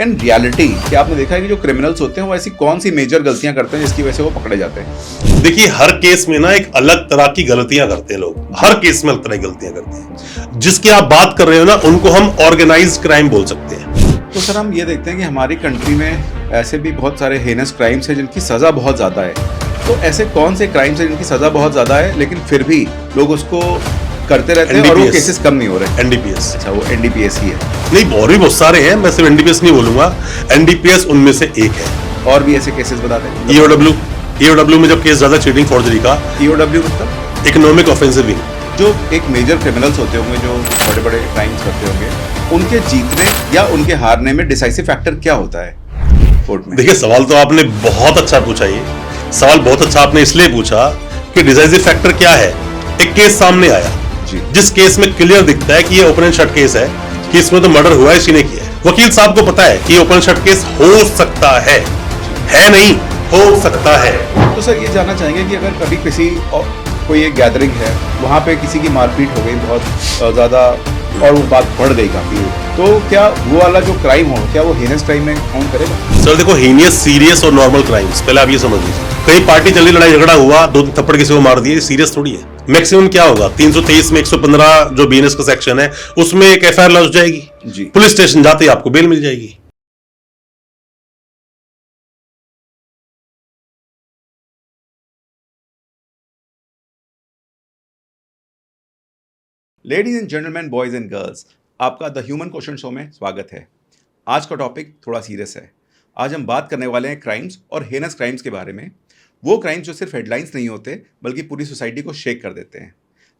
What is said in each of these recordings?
In reality क्या आपने देखा है कि जो क्रिमिनल्स होते हैं वो ऐसी कौन सी मेजर गलतियां करते हैं जिसकी वजह से वो पकड़े जाते हैं? देखिए, हर केस में ना एक अलग तरह की गलतियां करते हैं लोग। हर केस में अलग तरह की गलतियां करते हैं। जिसकी आप बात कर रहे हो ना, उनको हम ऑर्गेनाइज्ड क्राइम बोल सकते हैं। तो सर, हम ये देखते हैं कि हमारी कंट्री में ऐसे भी बहुत सारे हेनस क्राइम्स हैं जिनकी सजा बहुत ज्यादा है। तो ऐसे कौन से क्राइम्स हैं जिनकी सजा बहुत ज्यादा है लेकिन फिर भी लोग उसको करते रहते हैं और वो केसेस कम नहीं हो रहे? एनडीपीएस। अच्छा, वो एनडीपीएस ही है? नहीं, और भी बहुत सारे हैं, मैं सिर्फ एनडीपीएस नहीं बोलूंगा, एनडीपीएस उनमें से एक है। और भी ऐसे केसेस बता दें। ईओडब्ल्यू में जब केस ज्यादा चीटिंग फॉर्जरी का। ईओडब्ल्यू मतलब इकोनॉमिक ऑफेंसिव। जो एक मेजर क्रिमिनल्स होते होंगे जो बड़े बड़े क्राइम्स करते होंगे, उनके जीतने या उनके हारने में डिसाइसिव फैक्टर क्या होता है कोर्ट में? देखिए, सवाल तो आपने बहुत अच्छा पूछा। ये सवाल बहुत अच्छा आपने इसलिए पूछा कि डिसाइसिव फैक्टर क्या है। एक केस सामने आया जिस केस में क्लियर दिखता है कि ये ओपन एंड शट केस है, कि इसमें तो मर्डर हुआ है, इसी ने किया है। वकील साहब को पता है कि ये ओपन शट केस हो सकता है नहीं, हो सकता है। तो सर, ये जानना चाहेंगे कि अगर कभी किसी कोई एक गैदरिंग है, वहाँ पे किसी की मारपीट हो गई बहुत ज़्यादा और वो बात बढ़ गई काफ़ी, तो क्या वो वाला जो क्राइम हो, क्या वो हेनस क्राइम में काउंट करेगा? सर देखो, हीनियस, सीरियस और नॉर्मल क्राइम्स, पहले आप ये समझ लीजिए। कहीं पार्टी चली, लड़ाई झगड़ा हुआ, 2 थप्पड़ किसी को मार दिए, सीरियस थोड़ी है। मैक्सिमम क्या होगा, 323 में 115 जो बीएनएस का सेक्शन है, उसमें एक एफआईआर लॉन्च हो जाएगी जी। पुलिस स्टेशन जाते ही आपको बेल मिल जाएगी। Ladies and gentleman, boys and girls, आपका द ह्यूमन क्वेश्चन शो में स्वागत है। आज का टॉपिक थोड़ा सीरियस है। आज हम बात करने वाले हैं क्राइम्स और हेनस क्राइम्स के बारे में। वो क्राइम्स जो सिर्फ हेडलाइंस नहीं होते बल्कि पूरी सोसाइटी को शेक कर देते हैं।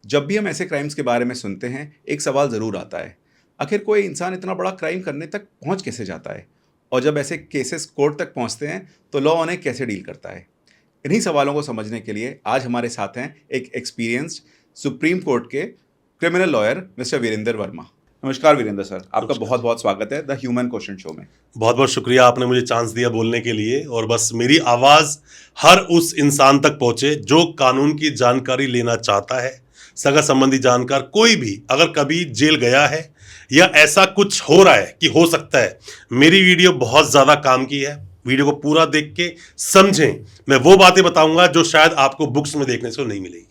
जब भी हम ऐसे क्राइम्स के बारे में सुनते हैं, एक सवाल ज़रूर आता है, आखिर कोई इंसान इतना बड़ा क्राइम करने तक पहुंच कैसे जाता है? और जब ऐसे केसेस कोर्ट तक पहुंचते हैं तो लॉ उन्हें कैसे डील करता है? इन्हीं सवालों को समझने के लिए आज हमारे साथ हैं एक एक्सपीरियंस्ड सुप्रीम कोर्ट के criminal lawyer mister Virendra Verma. नमस्कार वीरेंद्र सर, आपका बहुत बहुत स्वागत है द ह्यूमन क्वेश्चन शो में। बहुत बहुत शुक्रिया, आपने मुझे चांस दिया बोलने के लिए। और बस मेरी आवाज़ हर उस इंसान तक पहुंचे जो कानून की जानकारी लेना चाहता है। सगा संबंधी जानकार कोई भी अगर कभी जेल गया है या ऐसा कुछ हो रहा है कि हो सकता है, मेरी वीडियो बहुत ज़्यादा काम की है। वीडियो को पूरा देख के समझें। मैं वो बातें बताऊंगा जो शायद आपको बुक्स में देखने से नहीं मिलेगी।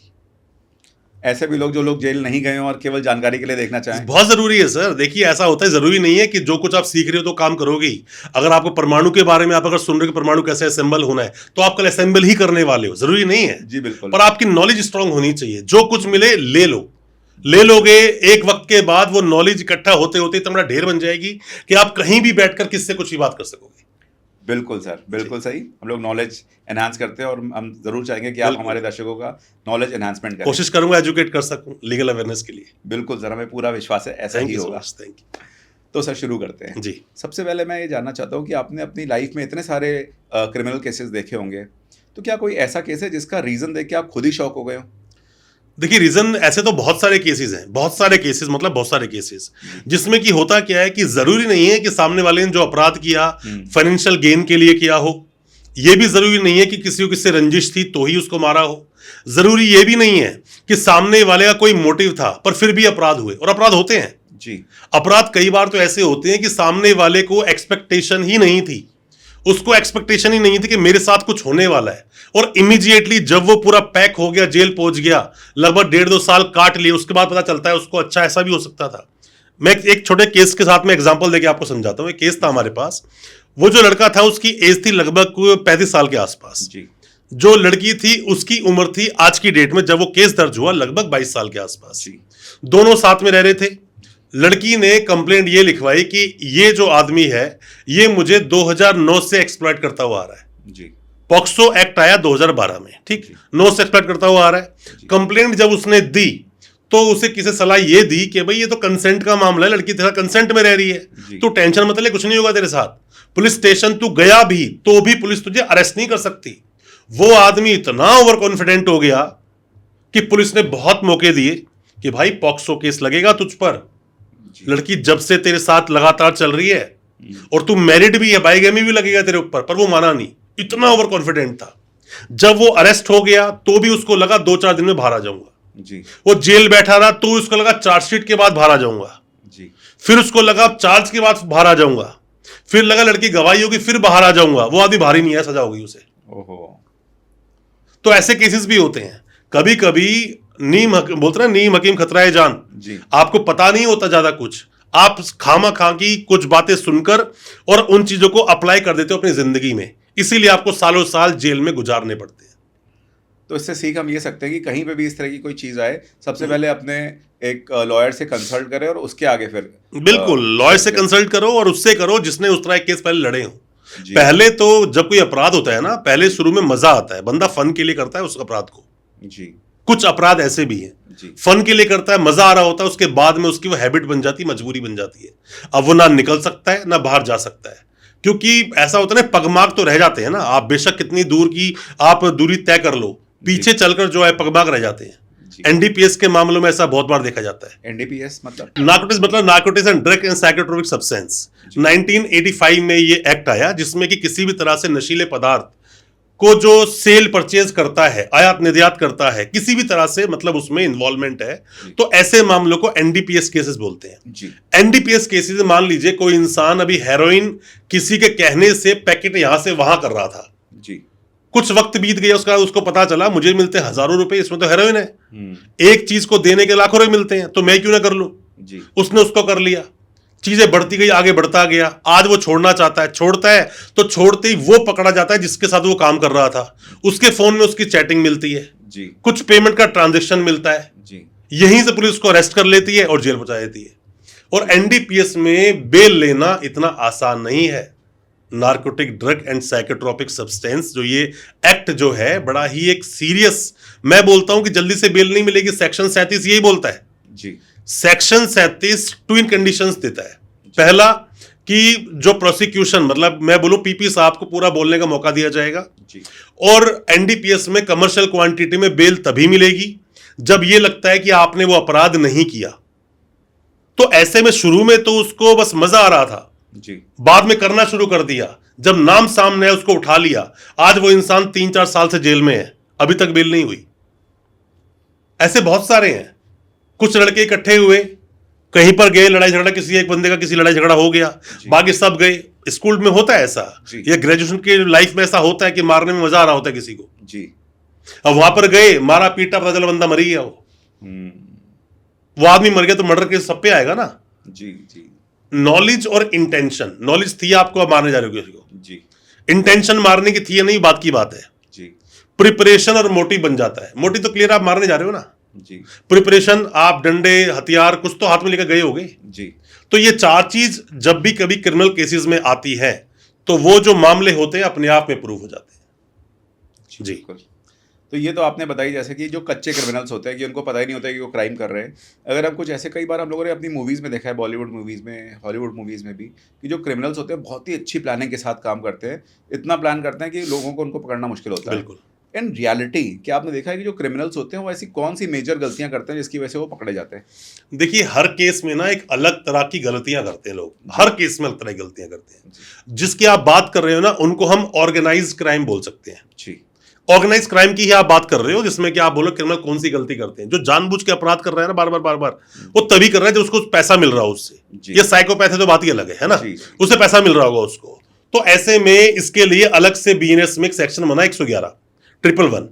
ऐसे भी लोग जो लोग जेल नहीं गए और केवल जानकारी के लिए देखना चाहें, बहुत जरूरी है सर। देखिए, ऐसा होता है, जरूरी नहीं है कि जो कुछ आप सीख रहे हो तो काम करोगे ही। अगर आपको परमाणु के बारे में आप अगर सुन रहे हो कि परमाणु कैसे असेंबल होना है, तो आप कल असेंबल ही करने वाले हो, जरूरी नहीं है जी बिल्कुल। पर आपकी नॉलेज स्ट्रांग होनी चाहिए। जो कुछ मिले ले लोगे, एक वक्त के बाद वो नॉलेज इकट्ठा होते होते इतना ढेर बन जाएगी कि आप कहीं भी बैठकर किससे कुछ भी बात कर सकोगे। बिल्कुल सर, बिल्कुल सही। हम लोग नॉलेज एनहांस करते हैं और हम जरूर चाहेंगे कि आप हमारे दर्शकों का नॉलेज एनहांसमेंट करें। कोशिश करूंगा एजुकेट कर सकूं लीगल अवेयरनेस के लिए। बिल्कुल सर, हमें पूरा विश्वास है ऐसा ही होगा। Thank you. तो सर, शुरू करते हैं जी। सबसे पहले मैं ये जानना चाहता हूँ कि आपने अपनी लाइफ में इतने सारे क्रिमिनल केसेस देखे होंगे, तो क्या कोई ऐसा केस है जिसका रीजन देख के आप खुद ही शॉक हो गए हो? देखिए, रीजन ऐसे तो बहुत सारे केसेस हैं, बहुत सारे केसेस जिसमें कि होता क्या है कि जरूरी नहीं है कि सामने वाले ने जो अपराध किया फाइनेंशियल गेन के लिए किया हो। यह भी जरूरी नहीं है कि किसी को किससे रंजिश थी तो ही उसको मारा हो। जरूरी यह भी नहीं है कि सामने वाले का कोई मोटिव था पर फिर भी अपराध हुए, और अपराध होते हैं जी। अपराध कई बार तो ऐसे होते हैं कि सामने वाले को एक्सपेक्टेशन ही नहीं थी, उसको एक्सपेक्टेशन ही नहीं थी कि मेरे साथ कुछ होने वाला है, और इमीडिएटली जब वो पूरा पैक हो गया, जेल पहुंच गया, लगभग 1.5-2 साल काट लिए, उसके बाद पता चलता है उसको अच्छा ऐसा भी हो सकता था। मैं एक छोटे केस के साथ में एग्जांपल देके आपको समझाता हूं। एक केस था हमारे पास। वो जो लड़का था उसकी एज थी लगभग 35 साल के आसपास जी। जो लड़की थी उसकी उम्र थी आज की डेट में जब वो केस दर्ज हुआ लगभग 22 साल के आसपास जी। दोनों साथ में रह रहे थे। लड़की ने कंप्लेंट ये लिखवाई कि ये जो आदमी है ये मुझे 2009 से एक्सप्लॉइट करता हुआ आ रहा है जी। पॉक्सो एक्ट आया 2012 में, ठीक, 9 से एक्सप्लॉइट करता हुआ आ रहा है। कंप्लेंट जब उसने दी तो उसे किसी सलाह ये दी कि भाई ये तो कंसेंट का मामला है, लड़की तेरा कंसेंट में रह रही है, तू टेंशन मत ले, कुछ नहीं होगा तेरे साथ। पुलिस स्टेशन तू गया भी तो भी पुलिस तुझे अरेस्ट नहीं कर सकती। वो आदमी इतना ओवर कॉन्फिडेंट हो गया कि पुलिस ने बहुत मौके दिए कि भाई पॉक्सो केस लगेगा तुझ पर, लड़की जब से तेरे साथ लगातार चल रही है और तू मैरिड भी है, बाइगेमी भी लगेगा तेरे ऊपर, पर वो माना नहीं, इतना ओवर कॉन्फिडेंट था। जब वो अरेस्ट हो गया तो भी उसको लगा 2-4 दिन में बाहर आ जाऊंगा जी। वो जेल बैठा रहा तो उसको लगा चार्जशीट के बाद बाहर आ जाऊंगा जी। फिर उसको लगा चार्ज के बाद बाहर आ जाऊंगा। फिर लगा लड़की गवाही होगी, फिर बाहर आ जाऊंगा, वो आदमी बाहर ही नहीं है, सजा होगी उसे। ओहो। तो ऐसे केसेस भी होते हैं। कभी कभी बोलते ना, नीम हकीम खतरा है जान। जी। आपको पता नहीं होता ज्यादा कुछ, आप खामा खा की कुछ बातें सुनकर और उन चीजों को अप्लाई कर देते हो अपनी जिंदगी में, इसीलिए आपको सालों साल जेल में गुजारने पड़ते हैं। तो इससे सीख हम ये सकते हैं कि कहीं पे भी इस तरह की कोई चीज़ आए, सबसे पहले अपने एक लॉयर से कंसल्ट करें और उसके आगे फिर बिल्कुल लॉयर से कंसल्ट करो, और उससे करो जिसने उस तरह के केस पहले लड़े हो। जी। पहले तो जब कोई अपराध होता है ना, पहले शुरू में मजा आता है, बंदा फन के लिए करता है उस अपराध को। जी। कुछ अपराध ऐसे भी हैं, जी। फन के लिए करता है, मजा आ रहा होता है, उसके बाद में उसकी वो हैबिट बन जाती है, मजबूरी बन जाती है। अब वो ना निकल सकता है ना बाहर जा सकता है, क्योंकि ऐसा होता है ना, पगमार्क तो रह जाते हैं ना। आप बेशक कितनी दूर की आप दूरी तय कर लो, पीछे चलकर जो है पगमार्क रह जाते हैं। एनडीपीएस के मामलों में ऐसा बहुत बार देखा जाता है। एनडीपीएस मतलब narcotics and drug and psychotropic substance. 1985 में ये एक्ट आया, जिसमें कि किसी भी तरह से नशीले पदार्थ को जो सेल परचेज करता है, आयात निर्यात करता है, किसी भी तरह से मतलब उसमें इन्वॉल्वमेंट है, तो ऐसे मामलों को एनडीपीएस केसेस बोलते हैं। एनडीपीएस केसेस, मान लीजिए कोई इंसान अभी हेरोइन किसी के कहने से पैकेट यहां से वहां कर रहा था जी। कुछ वक्त बीत गया, उसका उसको पता चला मुझे मिलते हजारों रुपए, इसमें तो हेरोइन है, एक चीज को देने के लाखों रुपए मिलते हैं, तो मैं क्यों ना कर लूं जी। उसने उसको कर लिया, चीजें बढ़ती गई, आगे बढ़ता गया। आज वो छोड़ना चाहता है, छोड़ता है तो छोड़ते ही वो पकड़ा जाता है जिसके साथ वो काम कर रहा था। उसके फोन में उसकी चैटिंग मिलती है जी, कुछ पेमेंट का ट्रांजैक्शन मिलता है जी, यहीं से पुलिस को अरेस्ट कर लेती है और जेल पहुंचा देती है। और एनडीपीएस में बेल लेना इतना आसान नहीं है। Narcotic drug and psychotropic substance जो ये एक्ट जो है, बड़ा ही एक सीरियस, मैं बोलता हूं कि जल्दी से बेल नहीं मिलेगी। सेक्शन 37 यही बोलता है जी। सेक्शन 37 ट्विन कंडीशंस देता है। पहला कि जो प्रोसिक्यूशन, मतलब मैं बोलूं पीपी साहब को पूरा बोलने का मौका दिया जाएगा जी। और एनडीपीएस में कमर्शियल क्वांटिटी में बेल तभी मिलेगी जब यह लगता है कि आपने वो अपराध नहीं किया। तो ऐसे में शुरू में तो उसको बस मजा आ रहा था जी, बाद में करना शुरू कर दिया, जब नाम सामने है उसको उठा लिया। आज वो इंसान 3-4 साल से जेल में है, अभी तक बेल नहीं हुई। ऐसे बहुत सारे हैं। कुछ लड़के इकट्ठे हुए, कहीं पर गए, लड़ाई झगड़ा, किसी एक बंदे का किसी लड़ाई झगड़ा हो गया, बाकी सब गए। स्कूल में होता है ऐसा, या ग्रेजुएशन की लाइफ में ऐसा होता है कि मारने में मजा आ रहा होता है किसी को जी। अब वहां पर गए, मारा पीटा, पता चला बंदा मर गया। वो आदमी मर गया तो मर्डर केस सब पे आएगा ना जी जी। नॉलेज और इंटेंशन, नॉलेज थी आपको, आप मारने जा रहे हो किसी को जी, इंटेंशन मारने की थी या नहीं, बात की बात है जी। प्रिपरेशन और मोटिव बन जाता है। मोटिव तो क्लियर, आप मारने जा रहे हो ना जी। प्रिपरेशन, आप डंडे हथियार कुछ तो हाथ में लेकर गए होगे जी। तो ये चार चीज जब भी कभी क्रिमिनल केसेस में आती है तो वो जो मामले होते हैं अपने आप में प्रूव हो जाते हैं जी। तो ये तो आपने बताई, जैसे कि जो कच्चे क्रिमिनल्स होते हैं कि उनको पता ही नहीं होता है कि वो क्राइम कर रहे हैं। अगर हम कुछ ऐसे, कई बार हम लोगों ने अपनी मूवीज़ में देखा है, बॉलीवुड मूवीज़ में, हॉलीवुड मूवीज़ में भी, कि जो क्रिमिनल्स होते हैं बहुत ही अच्छी प्लानिंग के साथ काम करते हैं। इतना प्लान करते हैं कि लोगों को उनको पकड़ना मुश्किल होता है। बिल्कुल। इन रियलिटी क्या आपने देखा है कि जो क्रिमिनल्स होते हैं वो ऐसी कौन सी मेजर गलतियां करते हैं जिसकी वजह से वो पकड़े जाते हैं? देखिए, हर केस में ना एक अलग तरह की गलतियां करते हैं लोग, हर केस में अलग तरह की गलतियां करते हैं। जिसकी आप बात कर रहे हो ना, उनको हम ऑर्गेनाइज क्राइम बोल सकते हैं जी। ऑर्गेनाइज क्राइम की ही आप बात कर रहे हो, जिसमें कि आप बोलो क्रिमिनल कौन सी गलती करते हैं। जो जानबूझ के अपराध कर रहे हैं ना बार बार, वो तभी कर रहा है जब उसको पैसा मिल रहा हो उससे। ये साइकोपैथ है तो बात ही अलग है ना, उससे पैसा मिल रहा होगा उसको। तो ऐसे में इसके लिए अलग से बीएनएस में एक सेक्शन बना 111/111,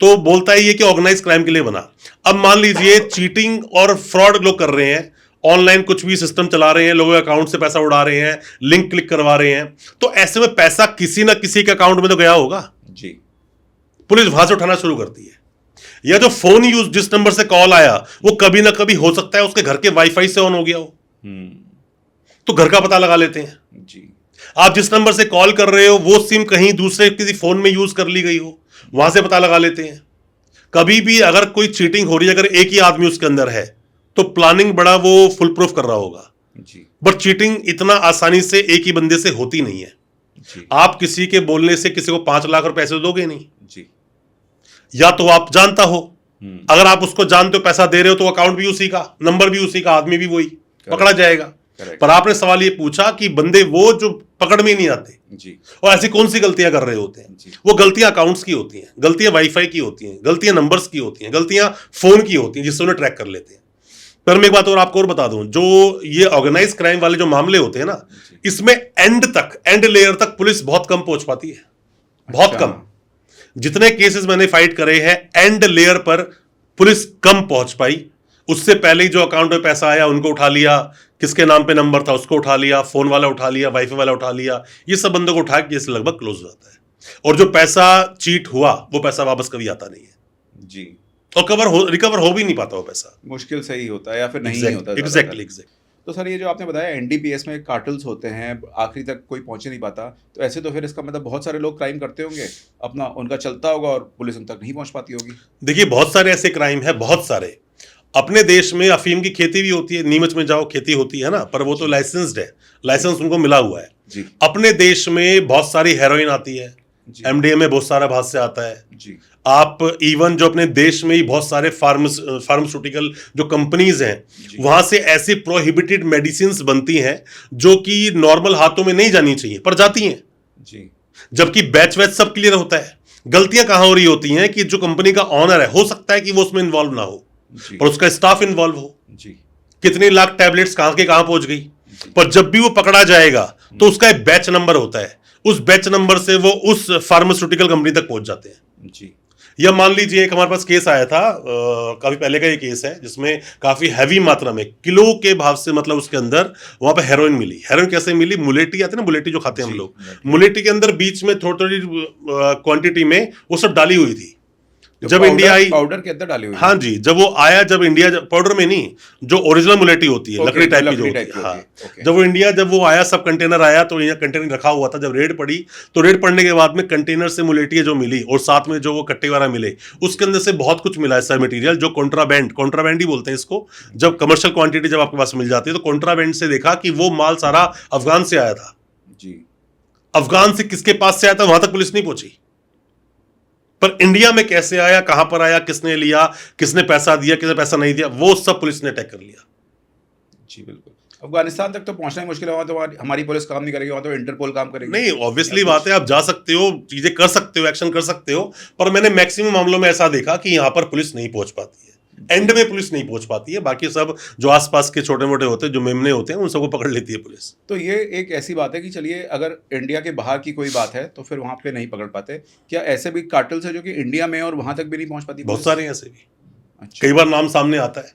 तो बोलता है ये कि ऑर्गेनाइज क्राइम के लिए बना। अब मान लीजिए चीटिंग और फ्रॉड लोग कर रहे हैं, ऑनलाइन कुछ भी सिस्टम चला रहे हैं, लोगों के अकाउंट से पैसा उड़ा रहे हैं, लिंक क्लिक करवा रहे हैं, तो ऐसे में पैसा किसी ना किसी के अकाउंट में तो गया होगा जी। पुलिस वहां से उठाना शुरू करती है। या जो फोन यूज, जिस नंबर से कॉल आया, वो कभी ना कभी हो सकता है उसके घर के वाईफाई से ऑन हो गया हो, तो घर का पता लगा लेते हैं जी। आप जिस नंबर से कॉल कर रहे हो वो सिम कहीं दूसरे किसी फोन में यूज कर ली गई हो, वहां से पता लगा लेते हैं। कभी भी अगर कोई चीटिंग हो रही है, अगर एक ही आदमी उसके अंदर है तो प्लानिंग बड़ा वो फुल प्रूफ कर रहा होगा जी। बट चीटिंग इतना आसानी से एक ही बंदे से होती नहीं है जी। आप किसी के बोलने से किसी को 5 लाख रुपए पैसे दोगे नहीं जी। या तो आप जानता हो, अगर आप उसको जानते हो, पैसा दे रहे हो, तो अकाउंट भी उसी का, नंबर भी उसी का, आदमी भी वही, पकड़ा जाएगा। पर आपने सवाल ये पूछा कि बंदे वो जो पकड़ में नहीं आते जी, और ऐसी कौन सी गलतियां कर रहे होते हैं जी। वो गलतियां अकाउंट्स की होती हैं, गलतियां वाईफाई की होती हैं, गलतियां नंबर्स की होती हैं, गलतियां फोन की होती हैं जिससे उन्हें ट्रैक कर लेते हैं। पर मैं एक बात और आपको और बता दूं, जो ये ऑर्गेनाइज क्राइम वाले जो मामले होते हैं ना, इसमें एंड लेयर तक पुलिस बहुत कम पहुंच पाती है, बहुत अच्छा। कम। जितने केसेस मैंने फाइट करे हैं, एंड लेयर पर पुलिस कम पहुंच पाई। उससे पहले ही जो अकाउंट में पैसा आया उनको उठा लिया, किसके नाम पे नंबर था उसको उठा लिया, फोन वाला उठा लिया, वाईफाई वाला उठा लिया, ये सब बंदों को उठा के केस लगभग क्लोज हो जाता है। और जो पैसा चीट हुआ वो पैसा वापस कभी आता नहीं है, जी, और रिकवर हो भी नहीं पाता वो पैसा। मुश्किल से ही होता है या फिर नहीं होता एग्जैक्टली। तो सर, ये जो आपने बताया एनडीपीएस में कार्टल्स होते हैं, आखिरी तक कोई पहुंच नहीं पाता, तो ऐसे तो फिर इसका मतलब बहुत सारे लोग क्राइम करते होंगे, अपना उनका चलता होगा और पुलिस उन तक नहीं पहुंच पाती होगी। देखिए, बहुत सारे ऐसे क्राइम है, बहुत सारे। अपने देश में अफीम की खेती भी होती है, नीमच में जाओ खेती होती है ना, पर वो तो लाइसेंस्ड है, लाइसेंस उनको मिला हुआ है। जी अपने देश में बहुत सारी हेरोइन आती है, जी एमडीएम में बहुत सारा बाहर से आता है। जी आप इवन जो अपने देश में ही बहुत सारे फार्मास्यूटिकल जो कंपनीज हैं, जी। वहां से ऐसी प्रोहिबिटेड मेडिसिन बनती हैं जो कि नॉर्मल हाथों में नहीं जानी चाहिए पर जाती हैं, जी जबकि बैच वैच सब क्लियर होता है। गलतियां कहां हो रही होती हैं कि जो कंपनी का ऑनर है, हो सकता है कि वो उसमें इन्वॉल्व ना हो, जी पर उसका स्टाफ इन्वॉल्व हो। जी कितने लाख टैबलेट्स कहां के कहां पहुंच गई, जी। पर जब भी वो पकड़ा जाएगा तो उसका एक बैच नंबर होता है, उस बैच नंबर से वो उस फार्मास्यूटिकल कंपनी तक पहुंच जाते हैं। जी या मान लीजिए एक हमारे पास केस आया था, काफी पहले का ये केस है, जिसमें काफी हैवी मात्रा में किलो के भाव से, मतलब उसके अंदर वहां पे हेरोइन मिली। हेरोइन कैसे मिली? मुलेटी आती है ना, मुलेटी जो खाते हैं हम जी, लोग, मुलेटी। मुलेटी के अंदर बीच में थोड़ी थोड़ी क्वांटिटी में वो सब डाली हुई थी। जो जब इंडिया आई, पाउडर के अंदर डाली हुई हाँ जी, जब वो आया, जब इंडिया, पाउडर में नहीं, जो ओरिजिनल मुलेटी होती है, ओके, लकड़ी टाइप की जो लकड़ी होती टाइप है, की हाँ। होती है, ओके। जब वो इंडिया, जब वो आया, सब कंटेनर आया, तो यहाँ कंटेनर रखा हुआ था। जब रेड पड़ी, तो रेड पड़ने के बाद में कंटेनर से मुलेटी जो मिली और साथ में जो वो कट्टे वगैरह मिले, उसके अंदर से बहुत कुछ मिला, ऐसा मटेरियल जो कॉन्ट्राबैंड ही बोलते हैं इसको। जब कमर्शियल क्वांटिटी जब आपके पास मिल जाती है, तो कॉन्ट्राबैंड से देखा कि वो माल सारा अफगान से आया था। जी अफगान से किसके पास से आया था वहां तक पुलिस नहीं पहुंची, पर इंडिया में कैसे आया, कहां पर आया, किसने लिया, किसने पैसा दिया, किसने पैसा नहीं दिया, वो सब पुलिस ने अटैक कर लिया। जी बिल्कुल। अफगानिस्तान तक तो पहुंचना ही मुश्किल है, वहाँ तो हमारी पुलिस काम नहीं करेगी, वहाँ तो इंटरपोल काम करेगी। नहीं, ऑब्वियसली बात है, आप जा सकते हो, चीजें कर सकते हो, एक्शन कर सकते हो, पर मैंने मैक्सिमम मामलों में ऐसा देखा कि यहां पर पुलिस नहीं पहुंच पाती है, एंड में पुलिस नहीं पहुंच पाती है। बाकी सब जो आसपास के छोटे मोटे होते हैं, जो मेमने होते हैं, उन सबको पकड़ लेती है पुलिस। तो ये एक ऐसी बात है कि चलिए, अगर इंडिया के बाहर की कोई बात है तो फिर वहाँ पे नहीं पकड़ पाते, क्या ऐसे भी कार्टल्स है जो कि इंडिया में और वहाँ तक भी नहीं पहुँच पाती बहुत पुलिस? सारे हैं ऐसे भी। अच्छा। कई बार नाम सामने आता है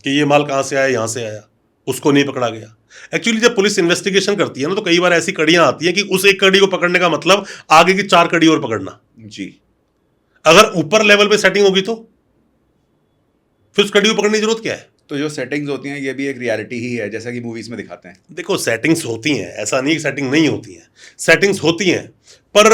कि ये माल कहां से आया, यहां से आया, उसको नहीं पकड़ा गया। एक्चुअली जब पुलिस इन्वेस्टिगेशन करती है ना, तो कई बार ऐसी कड़ियां आती हैं कि उस एक कड़ी को पकड़ने का मतलब आगे की 4 कड़ी और पकड़ना। जी अगर ऊपर लेवल पे सेटिंग होगी तो फिर उस कड़ी को पकड़ने की जरूरत क्या है? तो जो सेटिंग्स होती हैं, ये भी एक रियलिटी ही है, जैसा कि मूवीज में दिखाते हैं। देखो, सेटिंग्स होती हैं, ऐसा नहीं कि सेटिंग नहीं होती हैं, सेटिंग्स होती हैं, पर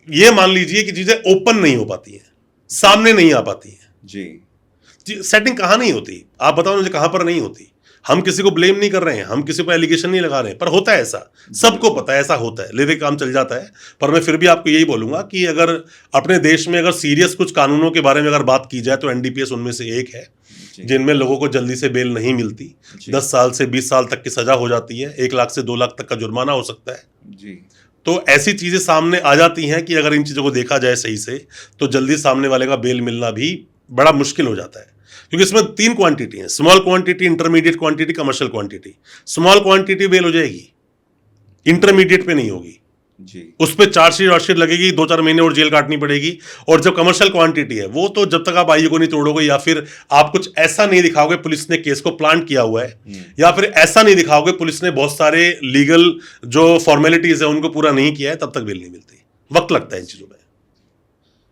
ये मान लीजिए कि चीजें ओपन नहीं हो पाती हैं, सामने नहीं आ पाती हैं। जी सेटिंग कहाँ नहीं होती, आप बताओ मुझे कहाँ पर नहीं होती। हम किसी को ब्लेम नहीं कर रहे हैं, हम किसी पर एलिगेशन नहीं लगा रहे हैं, पर होता है ऐसा, सबको पता है ऐसा होता है, लेते काम चल जाता है। पर मैं फिर भी आपको यही बोलूंगा कि अगर अपने देश में अगर सीरियस कुछ कानूनों के बारे में अगर बात की जाए, तो एनडीपीएस उनमें से एक है, जिनमें लोगों को जल्दी से बेल नहीं मिलती। 10 साल से 20 साल तक की सजा हो जाती है, 1 लाख से 2 लाख तक का जुर्माना हो सकता है। जी तो ऐसी चीजें सामने आ जाती हैं कि अगर इन चीजों को देखा जाए सही से, तो जल्दी सामने वाले का बेल मिलना भी बड़ा मुश्किल हो जाता है, क्योंकि इसमें 3 क्वांटिटी है, small quantity, intermediate quantity, commercial quantity. Small quantity bail हो जाएगी, इंटरमीडिएट पे नहीं होगी, जी उस पर चार्जशीट लगेगी, 2-4 महीने और जेल काटनी पड़ेगी। और जब कमर्शियल क्वांटिटी है, वो तो जब तक आप आईओ को नहीं तोड़ोगे, या फिर आप कुछ ऐसा नहीं दिखाओगे पुलिस ने केस को प्लांट किया हुआ है, या फिर ऐसा नहीं दिखाओगे पुलिस ने बहुत सारे लीगल जो फॉर्मेलिटीज है उनको पूरा नहीं किया है, तब तक बेल नहीं मिलती। वक्त लगता है इन चीजों में।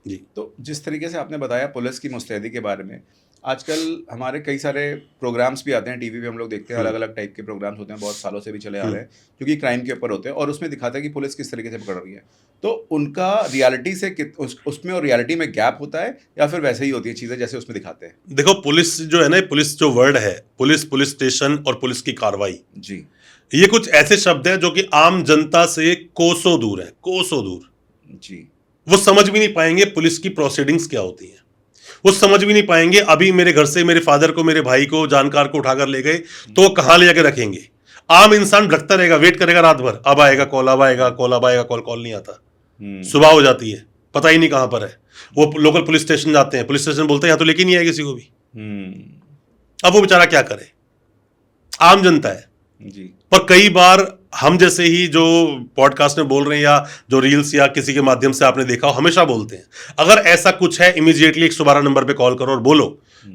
जी। तो जिस तरीके से आपने बताया पुलिस की मुस्तैदी के बारे में, आजकल हमारे कई सारे प्रोग्राम्स भी आते हैं टीवी पे, हम लोग देखते हैं, अलग अलग टाइप के प्रोग्राम्स होते हैं, बहुत सालों से भी चले आ रहे हैं, जो कि क्राइम के ऊपर होते हैं, और उसमें दिखाता है कि पुलिस किस तरीके से पकड़ रही है। तो उनका रियलिटी से उसमें और रियलिटी में गैप होता है, या फिर वैसे ही होती है चीज़ें जैसे उसमें दिखाते हैं? देखो, पुलिस जो है ना, पुलिस जो वर्ड है, पुलिस स्टेशन और पुलिस की कार्रवाई, जी ये कुछ ऐसे शब्द हैं जो कि आम जनता से कोसों दूर है, कोसों दूर। जी वो समझ भी नहीं पाएंगे पुलिस की प्रोसीडिंग्स क्या होती हैं, वो समझ भी नहीं पाएंगे। अभी मेरे घर से मेरे फादर को, मेरे भाई को, जानकार को उठाकर ले गए, तो कहां ले जाकर रखेंगे? आम इंसान भटकता रहेगा, वेट करेगा रात भर, अब आएगा कॉल, अब आएगा कॉल, अब आएगा कॉल, कॉल नहीं आता। सुबह हो जाती है, पता ही नहीं कहां पर है। वो लोकल पुलिस स्टेशन जाते हैं, पुलिस स्टेशन बोलते हैं यहाँ तो लेके नहीं आए किसी को भी। अब वो बेचारा क्या करे, आम जनता है। जी पर कई बार हम जैसे ही जो पॉडकास्ट में बोल रहे हैं या जो रील्स या किसी के माध्यम से आपने देखा हो, हमेशा बोलते हैं अगर ऐसा कुछ है इमीडिएटली 112 नंबर पे कॉल करो और बोलो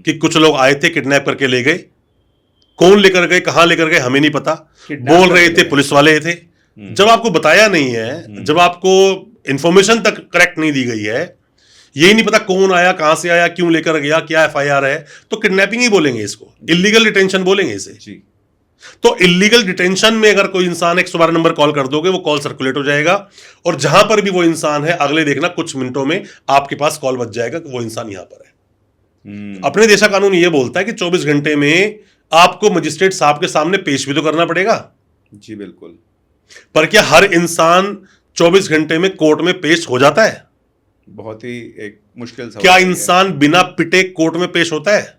कि कुछ लोग आए थे, किडनैप करके ले गए, कौन लेकर गए, कहां लेकर गए हमें नहीं पता, बोल रहे थे पुलिस वाले थे। जब आपको बताया नहीं है, जब आपको इंफॉर्मेशन तक करेक्ट नहीं दी गई है, यही नहीं पता कौन आया, कहां से आया, क्यों लेकर गया, क्या एफआईआर है, तो किडनैपिंग ही बोलेंगे इसको, इलीगल डिटेंशन बोलेंगे इसे। जी तो इलीगल डिटेंशन में अगर कोई इंसान 112 नंबर कॉल कर दोगे, वो कॉल सर्कुलेट हो जाएगा और जहां पर भी वो इंसान है, अगले देखना कुछ मिनटों में आपके पास कॉल बच जाएगा कि वो इंसान यहां पर है। अपने देश का कानून ये बोलता है कि 24 घंटे में आपको मजिस्ट्रेट साहब के सामने पेश भी तो करना पड़ेगा। जी बिल्कुल। पर क्या हर इंसान 24 घंटे में कोर्ट में पेश हो जाता है? बहुत ही एक मुश्किल सवाल क्या है। इंसान बिना पिटे कोर्ट में पेश होता है?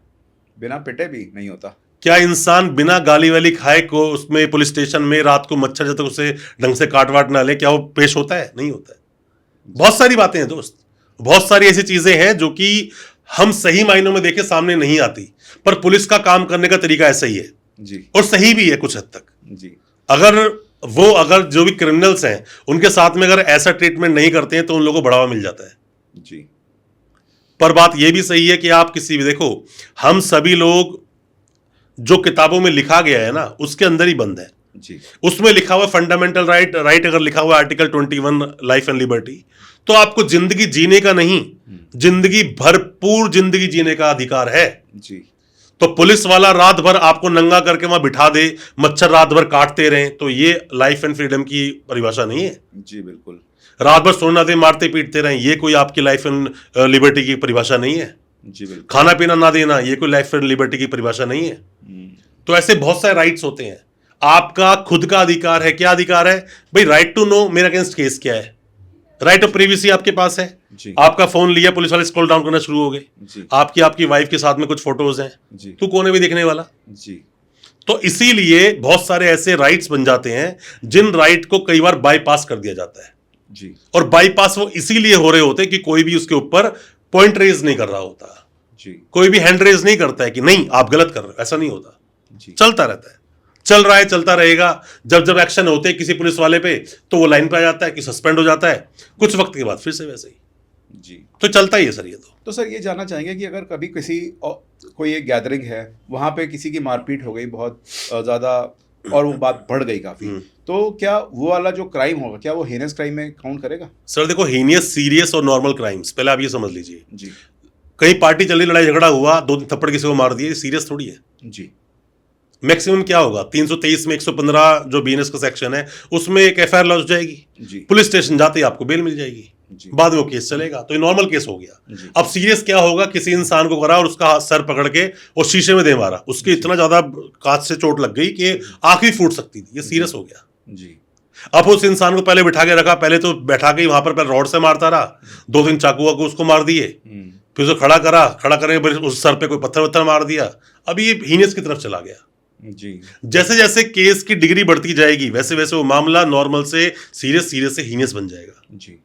बिना पिटे भी नहीं होता। क्या इंसान बिना गाली वाली खाए को उसमें पुलिस स्टेशन में रात को मच्छर जब तक उसे ढंग से काट वाट ना ले, क्या वो पेश होता है? नहीं होता है। बहुत सारी बातें हैं दोस्त, बहुत सारी ऐसी चीजें हैं जो कि हम सही मायनों में देखे सामने नहीं आती, पर पुलिस का काम करने का तरीका ऐसा ही है जी और सही भी है कुछ हद तक। जी अगर जो भी क्रिमिनल्स हैं उनके साथ में अगर ऐसा ट्रीटमेंट नहीं करते हैं तो उन लोगों को बढ़ावा मिल जाता है। जी पर बात यह भी सही है कि आप किसी भी, देखो हम सभी लोग जो किताबों में लिखा गया है ना उसके अंदर ही बंद है। जी उसमें लिखा हुआ फंडामेंटल राइट अगर लिखा हुआ आर्टिकल 21 लाइफ एंड लिबर्टी, तो आपको जिंदगी जीने का नहीं, जिंदगी भरपूर जिंदगी जीने का अधिकार है। जी तो पुलिस वाला रात भर आपको नंगा करके वहां बिठा दे, मच्छर रात भर काटते रहे, तो ये लाइफ एंड फ्रीडम की परिभाषा नहीं है। जी बिल्कुल। रात भर सोना दे, मारते पीटते रहे, ये कोई आपकी लाइफ एंड लिबर्टी की परिभाषा नहीं है। जी बिल्कुल। खाना पीना ना देना, ये कोई लाइफ एंड लिबर्टी की परिभाषा नहीं है। तो ऐसे बहुत सारे राइट्स होते हैं। आपका खुद का अधिकार है। क्या अधिकार है भाई? राइट टू नो मेरे अगेंस्ट केस क्या है, राइट ऑफ प्रिवेसी आपके पास है। जी आपका फोन लिया, पुलिस वाले स्क्रॉल डाउन करना शुरू हो गए, जी आपकी वाइफ के साथ में कुछ फोटोज हैं, जी तू कौन है भी देखने वाला? जी तो इसीलिए बहुत सारे ऐसे राइट्स बन जाते हैं जिन राइट को कई बार बाईपास कर दिया जाता है। जी और बाईपास वो इसीलिए हो रहे होते हैं कि कोई भी उसके ऊपर पॉइंट रेज नहीं कर रहा होता, जी कोई भी हैंड रेज नहीं करता है कि नहीं आप गलत कर रहे हो, ऐसा नहीं होता। जी चलता रहता है, चल रहा है, चलता रहेगा। जब जब एक्शन होते हैं किसी पुलिस वाले पे तो वो लाइन पे आ जाता है कि सस्पेंड हो जाता है, कुछ वक्त के बाद फिर से वैसे ही। जी तो चलता ही है सर ये तो। सर ये जानना चाहेंगे कि अगर कभी कोई एक गैदरिंग है, वहाँ पे किसी की मारपीट हो गई बहुत ज़्यादा और वो बात बढ़ गई काफ़ी, तो क्या वो वाला जो क्राइम होगा, क्या वो हेनस क्राइम में काउंट करेगा? सर देखो, हीनियस, सीरियस और नॉर्मल क्राइम्स, पहले आप ये समझ लीजिए। जी कहीं पार्टी चल रही, लड़ाई झगड़ा हुआ, 2 थप्पड़ किसी को मार दिए, सीरियस थोड़ी है। जी मैक्सिमम क्या होगा? 323 में 115 जो बीएनएस का सेक्शन है उसमें एक एफआईआर लॉन्च हो जाएगी, जी पुलिस स्टेशन जाते ही आपको बेल मिल जाएगी, जी बाद में वो केस चलेगा। तो ये नॉर्मल केस हो गया। जी अब सीरियस क्या होगा? किसी इंसान को करा और उसका हाथ सर पकड़ के और शीशे में दे मारा, उसके इतना ज्यादा कांच से चोट लग गई कि आंख ही फूट सकती थी, ये सीरियस हो गया। जी अब उस इंसान को पहले बिठा के रखा, पहले तो बैठा के वहां पर रॉड से मारता रहा, 2 दिन चाकू को उसको मार दिए, फिर उसको खड़ा करके उस सर पे कोई पत्थर वत्थर मार दिया। अब ये हीनियस की तरफ चला गया। जी जैसे जैसे केस की डिग्री बढ़ती जाएगी वैसे वैसे वो मामला नॉर्मल से सीरियस, सीरियस से हीनियस बन जाएगा। जी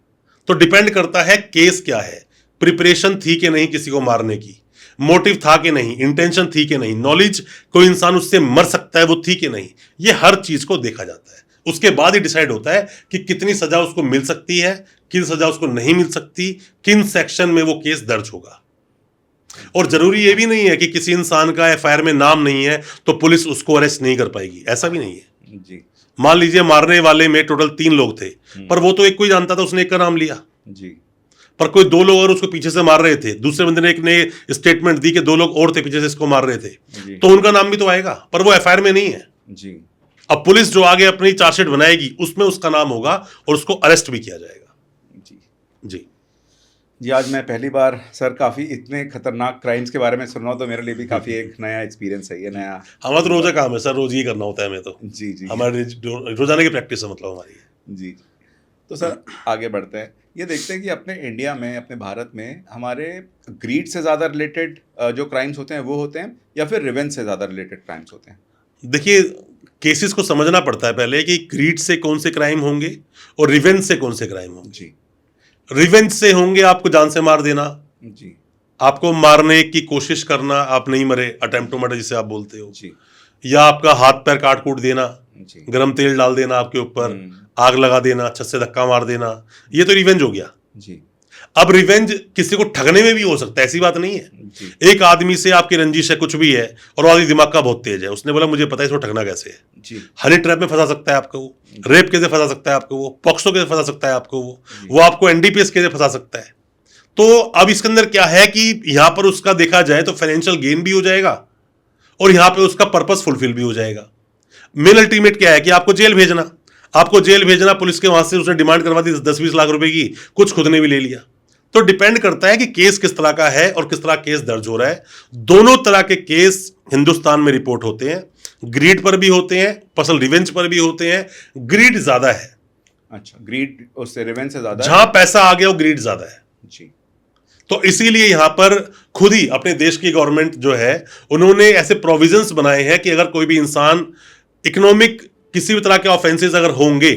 तो डिपेंड करता है केस क्या है, प्रिपरेशन थी कि नहीं किसी को मारने की, मोटिव था कि नहीं, इंटेंशन थी कि नहीं, नॉलेज कोई इंसान उससे मर सकता है वो थी कि नहीं, ये हर चीज को देखा जाता है। उसके बाद ही डिसाइड होता है कि कितनी सजा उसको मिल सकती है, किन सजा उसको नहीं मिल सकती, किन सेक्शन में वो केस दर्ज होगा। और जरूरी ये भी नहीं है कि किसी इंसान का एफआईआर में नाम नहीं है तो पुलिस उसको अरेस्ट नहीं कर पाएगी, ऐसा भी नहीं है। जी मान लीजिए मारने वाले में टोटल 3 लोग थे, पर वो तो एक को ही जानता था, उसने एक का नाम लिया, जी पर कोई 2 लोग और उसको पीछे से मार रहे थे, दूसरे बंदे ने एक ने स्टेटमेंट दी कि 2 लोग और थे पीछे से इसको मार रहे थे, जी तो उनका नाम भी तो आएगा, पर वो एफआईआर में नहीं है। जी अब पुलिस जो आगे अपनी चार्जशीट बनाएगी उसमें उसका नाम होगा और उसको अरेस्ट भी किया जाएगा। जी जी जी आज मैं पहली बार सर काफ़ी इतने खतरनाक क्राइम्स के बारे में सुन रहा हूँ, तो मेरे लिए भी काफ़ी एक नया एक्सपीरियंस है, ये नया। हमारा तो रोजा काम है सर, रोज ये करना होता है हमें तो। जी जी हमारे रोजाना की प्रैक्टिस है, मतलब हमारी। जी तो सर आगे बढ़ते हैं, ये देखते हैं कि अपने इंडिया में, अपने भारत में हमारे ग्रीड से ज़्यादा रिलेटेड जो क्राइम्स होते हैं वो होते हैं, या फिर रिवेंज से ज़्यादा रिलेटेड क्राइम्स होते हैं? देखिए, केसेस को समझना पड़ता है पहले कि ग्रीड से कौन से क्राइम होंगे और रिवेंज से कौन से क्राइम होंगे। जी रिवेंज से होंगे आपको जान से मार देना, जी आपको मारने की कोशिश करना, आप नहीं मरे, अटेम्प्ट टू मर्डर जिसे आप बोलते हो, जी या आपका हाथ पैर काट कूट देना, जी गरम तेल डाल देना आपके ऊपर, आग लगा देना, छत से धक्का मार देना, ये तो रिवेंज हो गया। जी अब रिवेंज किसी को ठगने में भी हो सकता है, ऐसी बात नहीं है। जी एक आदमी से आपकी रंजिश है, कुछ भी है, और वो आदमी दिमाग का बहुत तेज है, उसने बोला मुझे पता है इसको ठगना कैसे है, जी हनी ट्रैप में फंसा सकता है आपको, वो रेप कैसे फंसा सकता है आपको, वो पॉक्सो कैसे फंसा सकता है आपको, वो आपको एनडीपीएस कैसे फंसा सकता है। तो अब इसके अंदर क्या है कि यहां पर उसका देखा जाए तो फाइनेंशियल गेन भी हो जाएगा और यहां पे उसका पर्पस फुलफिल भी हो जाएगा। मेन अल्टीमेट क्या है कि आपको जेल भेजना, आपको जेल भेजना, पुलिस के वहां से उसने डिमांड करवा दी 10-20 लाख रुपए की, कुछ खुद ने भी ले लिया। तो डिपेंड करता है कि केस किस तरह का है और किस तरह केस दर्ज हो रहा है। दोनों तरह के केस हिंदुस्तान में रिपोर्ट होते हैं, ग्रीड पर भी होते हैं, पर्सनल रिवेंज पर भी होते हैं। ग्रीड ज्यादा है, अच्छा, ग्रीड उससे रिवेंज से ज्यादा है। जहां पैसा आ गया वो ग्रीड ज्यादा है। जी तो इसीलिए यहां पर खुद ही अपने देश की गवर्नमेंट जो है, उन्होंने ऐसे प्रोविजंस बनाए हैं कि अगर कोई भी इंसान इकोनॉमिक किसी भी तरह के ऑफेंसेस अगर होंगे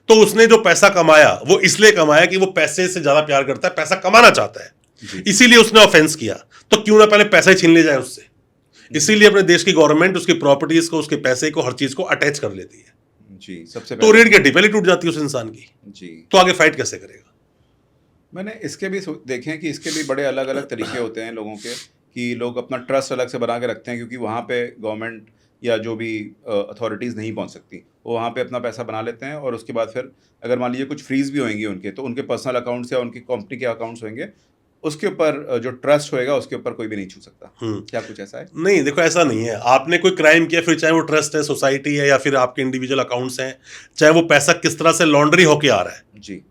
तो उसने जो पैसा कमाया वो इसलिए कमाया कि वो पैसे से ज्यादा प्यार करता है, पैसा कमाना चाहता है, जी इसीलिए उसने ऑफेंस किया। तो क्यों ना पहले पैसा ही छीन ले जाए उससे। इसीलिए अपने देश की गवर्नमेंट उसकी प्रॉपर्टीज को, उसके पैसे को, हर चीज को अटैच कर लेती है। जी सबसे तो पहले रीढ़ की हड्डी पहले टूट जाती है उस इंसान की, जी तो आगे फाइट कैसे करेगा। मैंने इसके भी देखे हैं कि इसके भी बड़े अलग अलग तरीके होते हैं लोगों के, कि लोग अपना ट्रस्ट अलग से बना के रखते हैं क्योंकि वहाँ पे गवर्नमेंट या जो भी अथॉरिटीज़ नहीं पहुँच सकती, वो वहाँ पे अपना पैसा बना लेते हैं और उसके बाद फिर अगर मान लीजिए कुछ फ्रीज भी होंगे उनके, तो उनके पर्सनल अकाउंट्स या उनकी कंपनी के अकाउंट्स होंगे, उसके ऊपर जो ट्रस्ट होएगा उसके ऊपर कोई भी नहीं छू सकता। क्या कुछ ऐसा है? नहीं, देखो ऐसा नहीं है। आपने कोई क्राइम किया, फिर चाहे वो ट्रस्ट है, सोसाइटी है, या फिर आपके इंडिविजुअल अकाउंट्स हैं, चाहे वो पैसा किस तरह से लॉन्ड्री होके आ रहा है, जी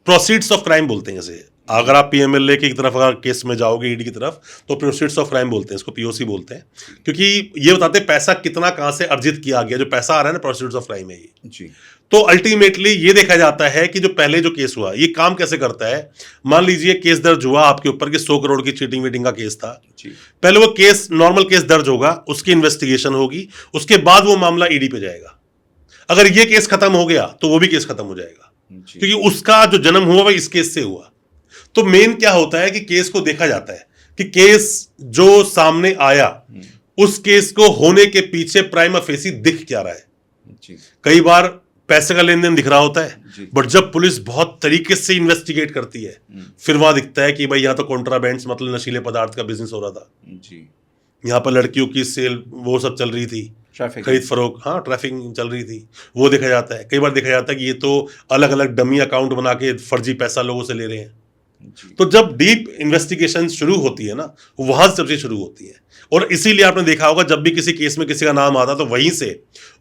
प्रोसीड्स ऑफ क्राइम बोलते हैं जैसे। अगर आप पीएमएलए की तरफ अगर केस में जाओगे, ईडी की तरफ, तो प्रोसीड्स ऑफ क्राइम बोलते हैं, इसको पीओसी बोलते हैं, क्योंकि ये बताते हैं पैसा कितना कहां से अर्जित किया गया। जो पैसा आ रहा है ना, प्रोसीड्स ऑफ क्राइम है ये। जी तो अल्टीमेटली ये देखा जाता है कि जो पहले जो केस हुआ, ये काम कैसे करता है। मान लीजिए केस दर्ज हुआ आपके ऊपर कि 100 करोड़ की चीटिंग वीटिंग का केस था। जी पहले वो केस, नॉर्मल केस दर्ज होगा, उसकी इन्वेस्टिगेशन होगी, उसके बाद वो मामला ईडी पे जाएगा। अगर ये केस खत्म हो गया तो वो भी केस खत्म हो जाएगा, जी क्योंकि उसका जो जन्म हुआ वह इस केस से हुआ। तो मेन क्या होता है कि केस को देखा जाता है कि केस जो सामने आया, उस केस को होने के पीछे प्राइमा फेसी दिख क्या रहा है। जी कई बार पैसे का लेन देन दिख रहा होता जी। है, बट जब पुलिस बहुत तरीके से इन्वेस्टिगेट करती है, फिर वहां दिखता है कि भाई यहाँ तो कॉन्ट्राबैंड्स, मतलब नशीले पदार्थ का बिजनेस हो रहा था, जी यहाँ पर लड़कियों की सेल वो सब चल रही थी, ट्रैफिक खरीद फरोख्त, हाँ ट्रैफिकिंग चल रही थी, वो देखा जाता है। कई बार देखा जाता है कि ये तो अलग अलग डमी अकाउंट बना के फर्जी पैसा लोगों से ले रहे हैं। जी तो जब डीप इन्वेस्टिगेशन शुरू होती है ना, वहां से सबसे शुरू होती है। और इसीलिए आपने देखा होगा जब भी किसी केस में किसी का नाम आता है तो वहीं से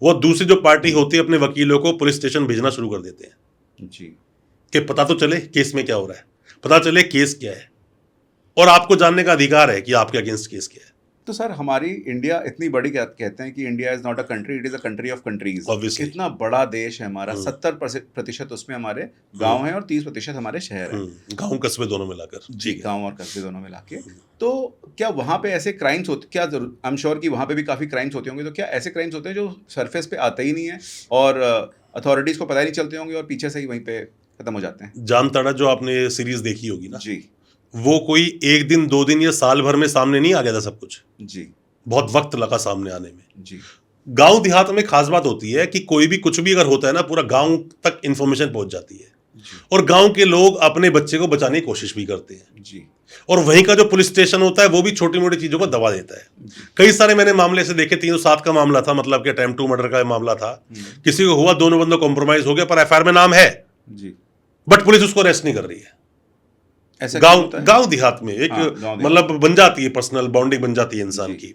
वो दूसरी जो पार्टी होती है अपने वकीलों को पुलिस स्टेशन भेजना शुरू कर देते हैं जी कि पता तो चले केस में क्या हो रहा है, पता चले केस क्या है, और आपको जानने का अधिकार है कि आपके अगेंस्ट केस क्या है। तो सर, हमारी इंडिया इतनी बड़ी, कहते हैं कि India is not a country, it is a country of countries. Obviously. इतना बड़ा देश है हमारा, 70% उसमें हमारे गांव हैं और 30% हमारे शहर हैं। गांव कस्बे दोनों मिलाकर। जी, गांव और कस्बे दोनों मिला के। तो क्या वहाँ पे ऐसे क्राइम्स होते, क्या आई एम श्योर कि वहाँ पे भी काफ़ी क्राइम्स होते होंगे, तो क्या ऐसे क्राइम्स होते हैं जो सरफेस पे आते ही नहीं है और अथॉरिटीज़ को पता ही नहीं चलते होंगे और पीछे से ही वहीं पे खत्म हो जाते हैं? जामताड़ा जो आपने सीरीज देखी होगी ना जी, वो कोई एक दिन, 2 दिन या साल भर में सामने नहीं आ गया था सब कुछ। जी, बहुत वक्त लगा सामने आने में। जी, गांव देहात में खास बात होती है कि कोई भी कुछ भी अगर होता है ना, पूरा गांव तक इंफॉर्मेशन पहुंच जाती है जी, और गांव के लोग अपने बच्चे को बचाने की कोशिश भी करते हैं। जी, और वहीं का जो पुलिस स्टेशन होता है वो भी छोटी मोटी चीजों को दबा देता है। कई सारे मैंने मामले से देखे, 307 का मामला था, मतलब कि अटेम्प्ट टू मर्डर का मामला था। किसी को हुआ, दोनों बंदों कॉम्प्रोमाइज हो गया, पर एफआईआर में नाम है, जी। बट पुलिस उसको अरेस्ट नहीं कर रही है। ऐसा क्यों होता है? गांव देहात में एक हाँ, गाँव देहात। मतलब बन जाती है, पर्सनल बॉन्डिंग बन जाती है इंसान जी। की।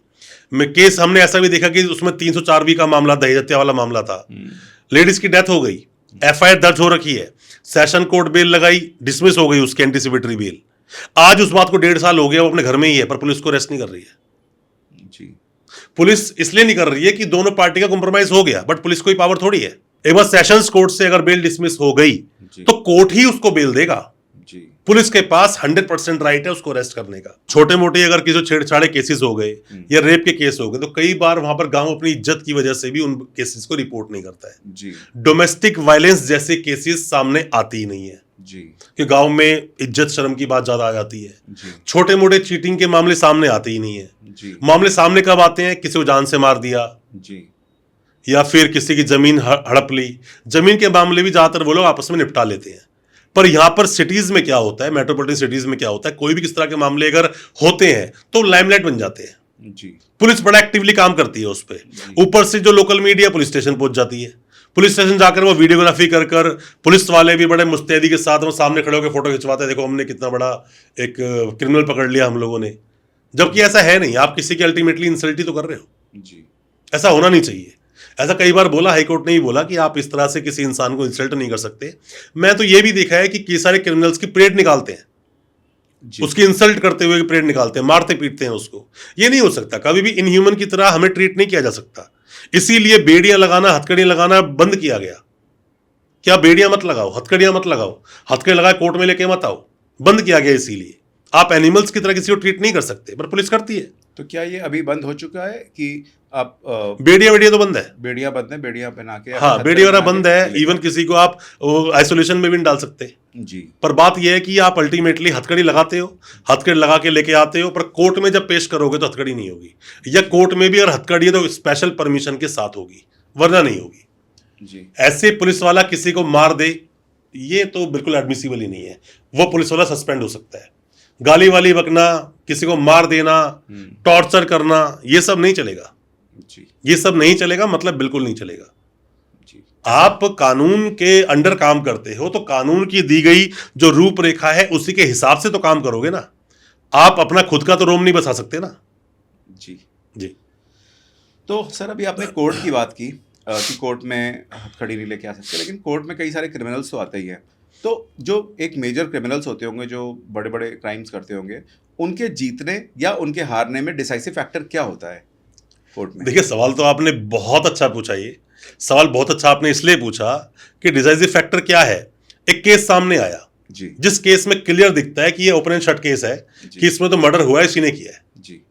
में केस हमने ऐसा भी देखा कि उसमें 304 का मामला, दहेज हत्या वाला मामला था। लेडीज की डेथ हो गई, एफआईआर दर्ज हो रखी है, सेशन कोर्ट बेल लगाई, डिसमिस हो गई उसकी एंटीसिपेटरी बेल। आज उस बात को 1.5 साल हो गया, वो अपने घर में ही है, पर पुलिस को अरेस्ट नहीं कर रही है। जी, पुलिस इसलिए नहीं कर रही है कि दोनों पार्टी का कॉम्प्रोमाइज हो गया, बट पुलिस कोई पावर थोड़ी है। एक बार सेशंस कोर्ट से अगर बेल डिसमिस हो गई जी। तो कोर्ट ही उसको बेल देगा। जी, पुलिस के पास 100% राइट है उसको अरेस्ट करने का। छोटे मोटे अगर किसी छेड़छाड़े केसेस हो गए या रेप के केस हो गए, तो कई बार वहां पर गांव अपनी इज्जत की वजह से भी उन केसेस को रिपोर्ट नहीं करता है। जी, डोमेस्टिक वायलेंस जैसे केसेस सामने आती ही नहीं है। जी कि गांव में इज्जत शर्म की बात ज्यादा आ जाती है। जी छोटे मोटे चीटिंग के मामले सामने आते ही नहीं है। जी मामले सामने कब आते हैं? किसी को जान से मार दिया जी या फिर किसी की जमीन हड़प ली। जमीन के मामले भी ज्यादातर वो लोग आपस में निपटा लेते हैं। पर यहां पर सिटीज में क्या होता है, मेट्रोपॉलिटन सिटीज में क्या होता है, कोई भी किस तरह के मामले अगर होते हैं तो लाइमलाइट बन जाते हैं। जी पुलिस बड़ा एक्टिवली काम करती है उस पर। ऊपर से जो लोकल मीडिया पुलिस स्टेशन पहुंच जाती है। पुलिस स्टेशन जाकर वो वीडियोग्राफी कर कर पुलिस वाले भी बड़े मुस्तैदी के साथ वो सामने खड़े होकर फोटो खिंचवाते हैं, देखो हमने कितना बड़ा एक क्रिमिनल पकड़ लिया हम लोगों ने। जबकि ऐसा है नहीं, आप किसी की अल्टीमेटली इंसल्ट ही तो कर रहे हो। जी ऐसा होना नहीं चाहिए। ऐसा कई बार बोला, हाईकोर्ट ने ही बोला कि आप इस तरह से किसी इंसान को इंसल्ट नहीं कर सकते। मैं तो ये भी देखा है कि कई सारे क्रिमिनल्स की परेड निकालते हैं, उसकी इंसल्ट करते हुए परेड निकालते हैं, मारते पीटते हैं उसको। ये नहीं हो सकता, कभी भी इनह्यूमन की तरह हमें ट्रीट नहीं किया जा सकता। इसीलिए बेड़ियां लगाना, हथकड़ियां लगाना बंद किया गया। क्या बेड़ियां मत लगाओ, हथकड़ियां मत लगाओ, हथकड़ी लगाए कोर्ट में लेके मत आओ, बंद किया गया। इसीलिए आप एनिमल्स की तरह किसी को ट्रीट नहीं कर सकते, पर पुलिस करती है। तो क्या ये अभी बंद हो चुका है कि आप बेड़िया तो बंद है। बेड़िया बंद है, बेड़िया बना के हाँ, बेड़िया वगैरह बंद है। इवन किसी को आप आइसोलेशन में भी नहीं डाल सकते। जी पर बात यह है कि आप अल्टीमेटली हथकड़ी लगाते हो, हथकड़ी लगा के लेके आते हो, पर कोर्ट में जब पेश करोगे तो हथकड़ी नहीं होगी, या कोर्ट में भी अगर हथकड़ी है तो स्पेशल परमिशन के साथ होगी, वरना नहीं होगी। जी ऐसे पुलिस वाला किसी को मार दे, ये तो बिल्कुल एडमिसिबल ही नहीं है। वो पुलिस वाला सस्पेंड हो सकता है। गाली वाली बकना, किसी को मार देना, टॉर्चर करना, ये सब नहीं चलेगा। जी ये सब नहीं चलेगा, मतलब बिल्कुल नहीं चलेगा। जी आप कानून के अंडर काम करते हो तो कानून की दी गई जो रूपरेखा है उसी के हिसाब से तो काम करोगे ना। आप अपना खुद का तो रोम नहीं बसा सकते ना। जी जी तो सर अभी आपने कोर्ट की बात की कि कोर्ट में हथकड़ी नहीं लेके आ सकते, लेकिन कोर्ट में कई सारे क्रिमिनल्स तो आते ही हैं। तो जो एक मेजर क्रिमिनल्स होते होंगे, जो बड़े बड़े क्राइम्स करते होंगे, उनके जीतने या उनके हारने में डिसाइसिव फैक्टर क्या होता है कोर्ट में? देखिए, सवाल तो आपने बहुत अच्छा पूछा। ये सवाल बहुत अच्छा आपने इसलिए पूछा कि डिसाइसिव फैक्टर क्या है। एक केस सामने आया जी जिस केस में क्लियर दिखता है कि ये ओपन एंड शट केस है, कि इसमें तो मर्डर हुआ है, इसी ने किया है। जी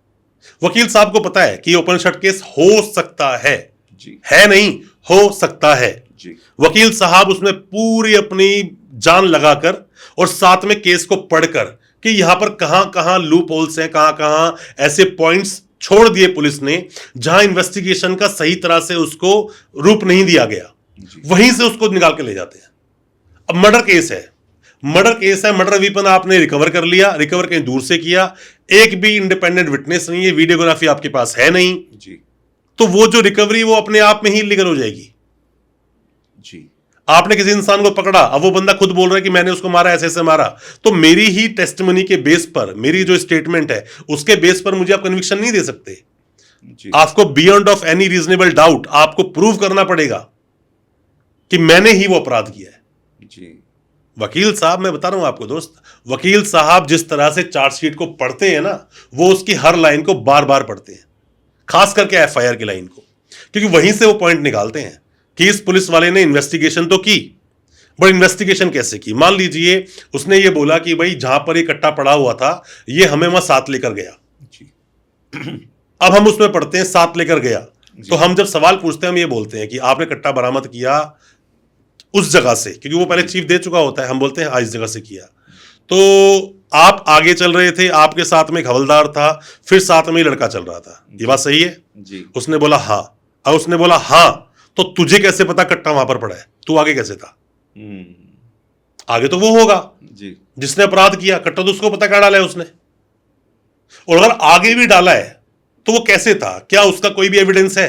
वकील साहब को पता है कि ये ओपन शट केस हो सकता है, जी है नहीं, हो सकता है। जी वकील साहब उसमें पूरी अपनी जान लगाकर और साथ में केस को पढ़कर कि यहां पर कहां कहां लूप होल्स हैं, कहां कहां ऐसे पॉइंट्स छोड़ दिए पुलिस ने जहां इन्वेस्टिगेशन का सही तरह से उसको रूप नहीं दिया गया, वहीं से उसको निकाल के ले जाते हैं। अब मर्डर केस है, मर्डर वेपन आपने रिकवर कर लिया, रिकवर कहीं दूर से किया, एक भी इंडिपेंडेंट विटनेस नहीं है, वीडियोग्राफी आपके पास है नहीं, जी तो वो जो रिकवरी वो अपने आप में ही इलीगल हो जाएगी। जी आपने किसी इंसान को पकड़ा, अब वो बंदा खुद बोल रहा है कि मैंने उसको मारा, ऐसे ऐसे मारा, तो मेरी ही टेस्टिमनी के बेस पर, मेरी जो स्टेटमेंट है उसके बेस पर मुझे आप कन्विक्शन नहीं दे सकते। जी आपको beyond of any reasonable doubt आपको प्रूव करना पड़ेगा कि मैंने ही वो अपराध किया है। जी वकील साहब, मैं बता रहा हूं आपको दोस्त, वकील साहब जिस तरह से चार्जशीट को पढ़ते हैं ना, वो उसकी हर लाइन को बार बार पढ़ते हैं, खास करके एफआईआर की लाइन को, क्योंकि वहीं से वो पॉइंट निकालते हैं कि इस पुलिस वाले ने इन्वेस्टिगेशन तो की, बट इन्वेस्टिगेशन कैसे की। मान लीजिए उसने ये बोला कि भाई जहां पर ये कट्टा पड़ा हुआ था ये हमें वहां साथ लेकर गया। जी अब हम उसमें पढ़ते हैं साथ लेकर गया, तो हम जब सवाल पूछते हैं हम ये बोलते हैं कि आपने कट्टा बरामद किया उस जगह से, क्योंकि वो पहले चीफ दे चुका होता है, हम बोलते हैं हाँ इस जगह से किया। तो आप आगे चल रहे थे, आपके साथ में एक हवलदार था, फिर साथ में ही लड़का चल रहा था, ये बात सही है? जी उसने बोला हाँ। अब उसने बोला हाँ, तो तुझे कैसे पता कट्टा वहां पर पड़ा है? तू आगे कैसे था? आगे तो वो होगा जी जिसने अपराध किया, कट्टा तो उसको पता क्या डाला है उसने। और अगर आगे भी डाला है तो वो कैसे था, क्या उसका कोई भी एविडेंस है?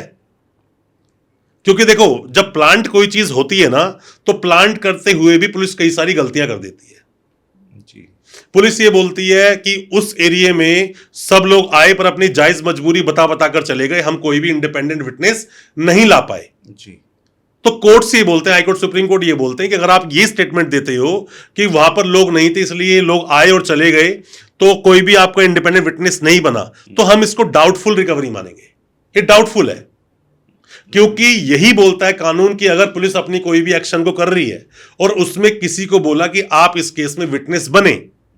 क्योंकि देखो, जब प्लांट कोई चीज होती है ना, तो प्लांट करते हुए भी पुलिस कई सारी गलतियां कर देती है। जी पुलिस ये बोलती है कि उस एरिया में सब लोग आए पर अपनी जायज मजबूरी बता बता कर चले गए, हम कोई भी इंडिपेंडेंट विटनेस नहीं ला पाए। जी तो कोर्ट से ये बोलते हैं, हाईकोर्ट सुप्रीम कोर्ट ये बोलते हैं कि अगर आप ये स्टेटमेंट देते हो कि वहां पर लोग नहीं थे इसलिए लोग आए और चले गए, तो कोई भी आपका इंडिपेंडेंट विटनेस नहीं बना, तो हम इसको डाउटफुल रिकवरी मानेंगे। ये डाउटफुल है, क्योंकि यही बोलता है कानून कि अगर पुलिस अपनी कोई भी एक्शन को कर रही है और उसमें किसी को बोला कि आप इस केस में विटनेस बने,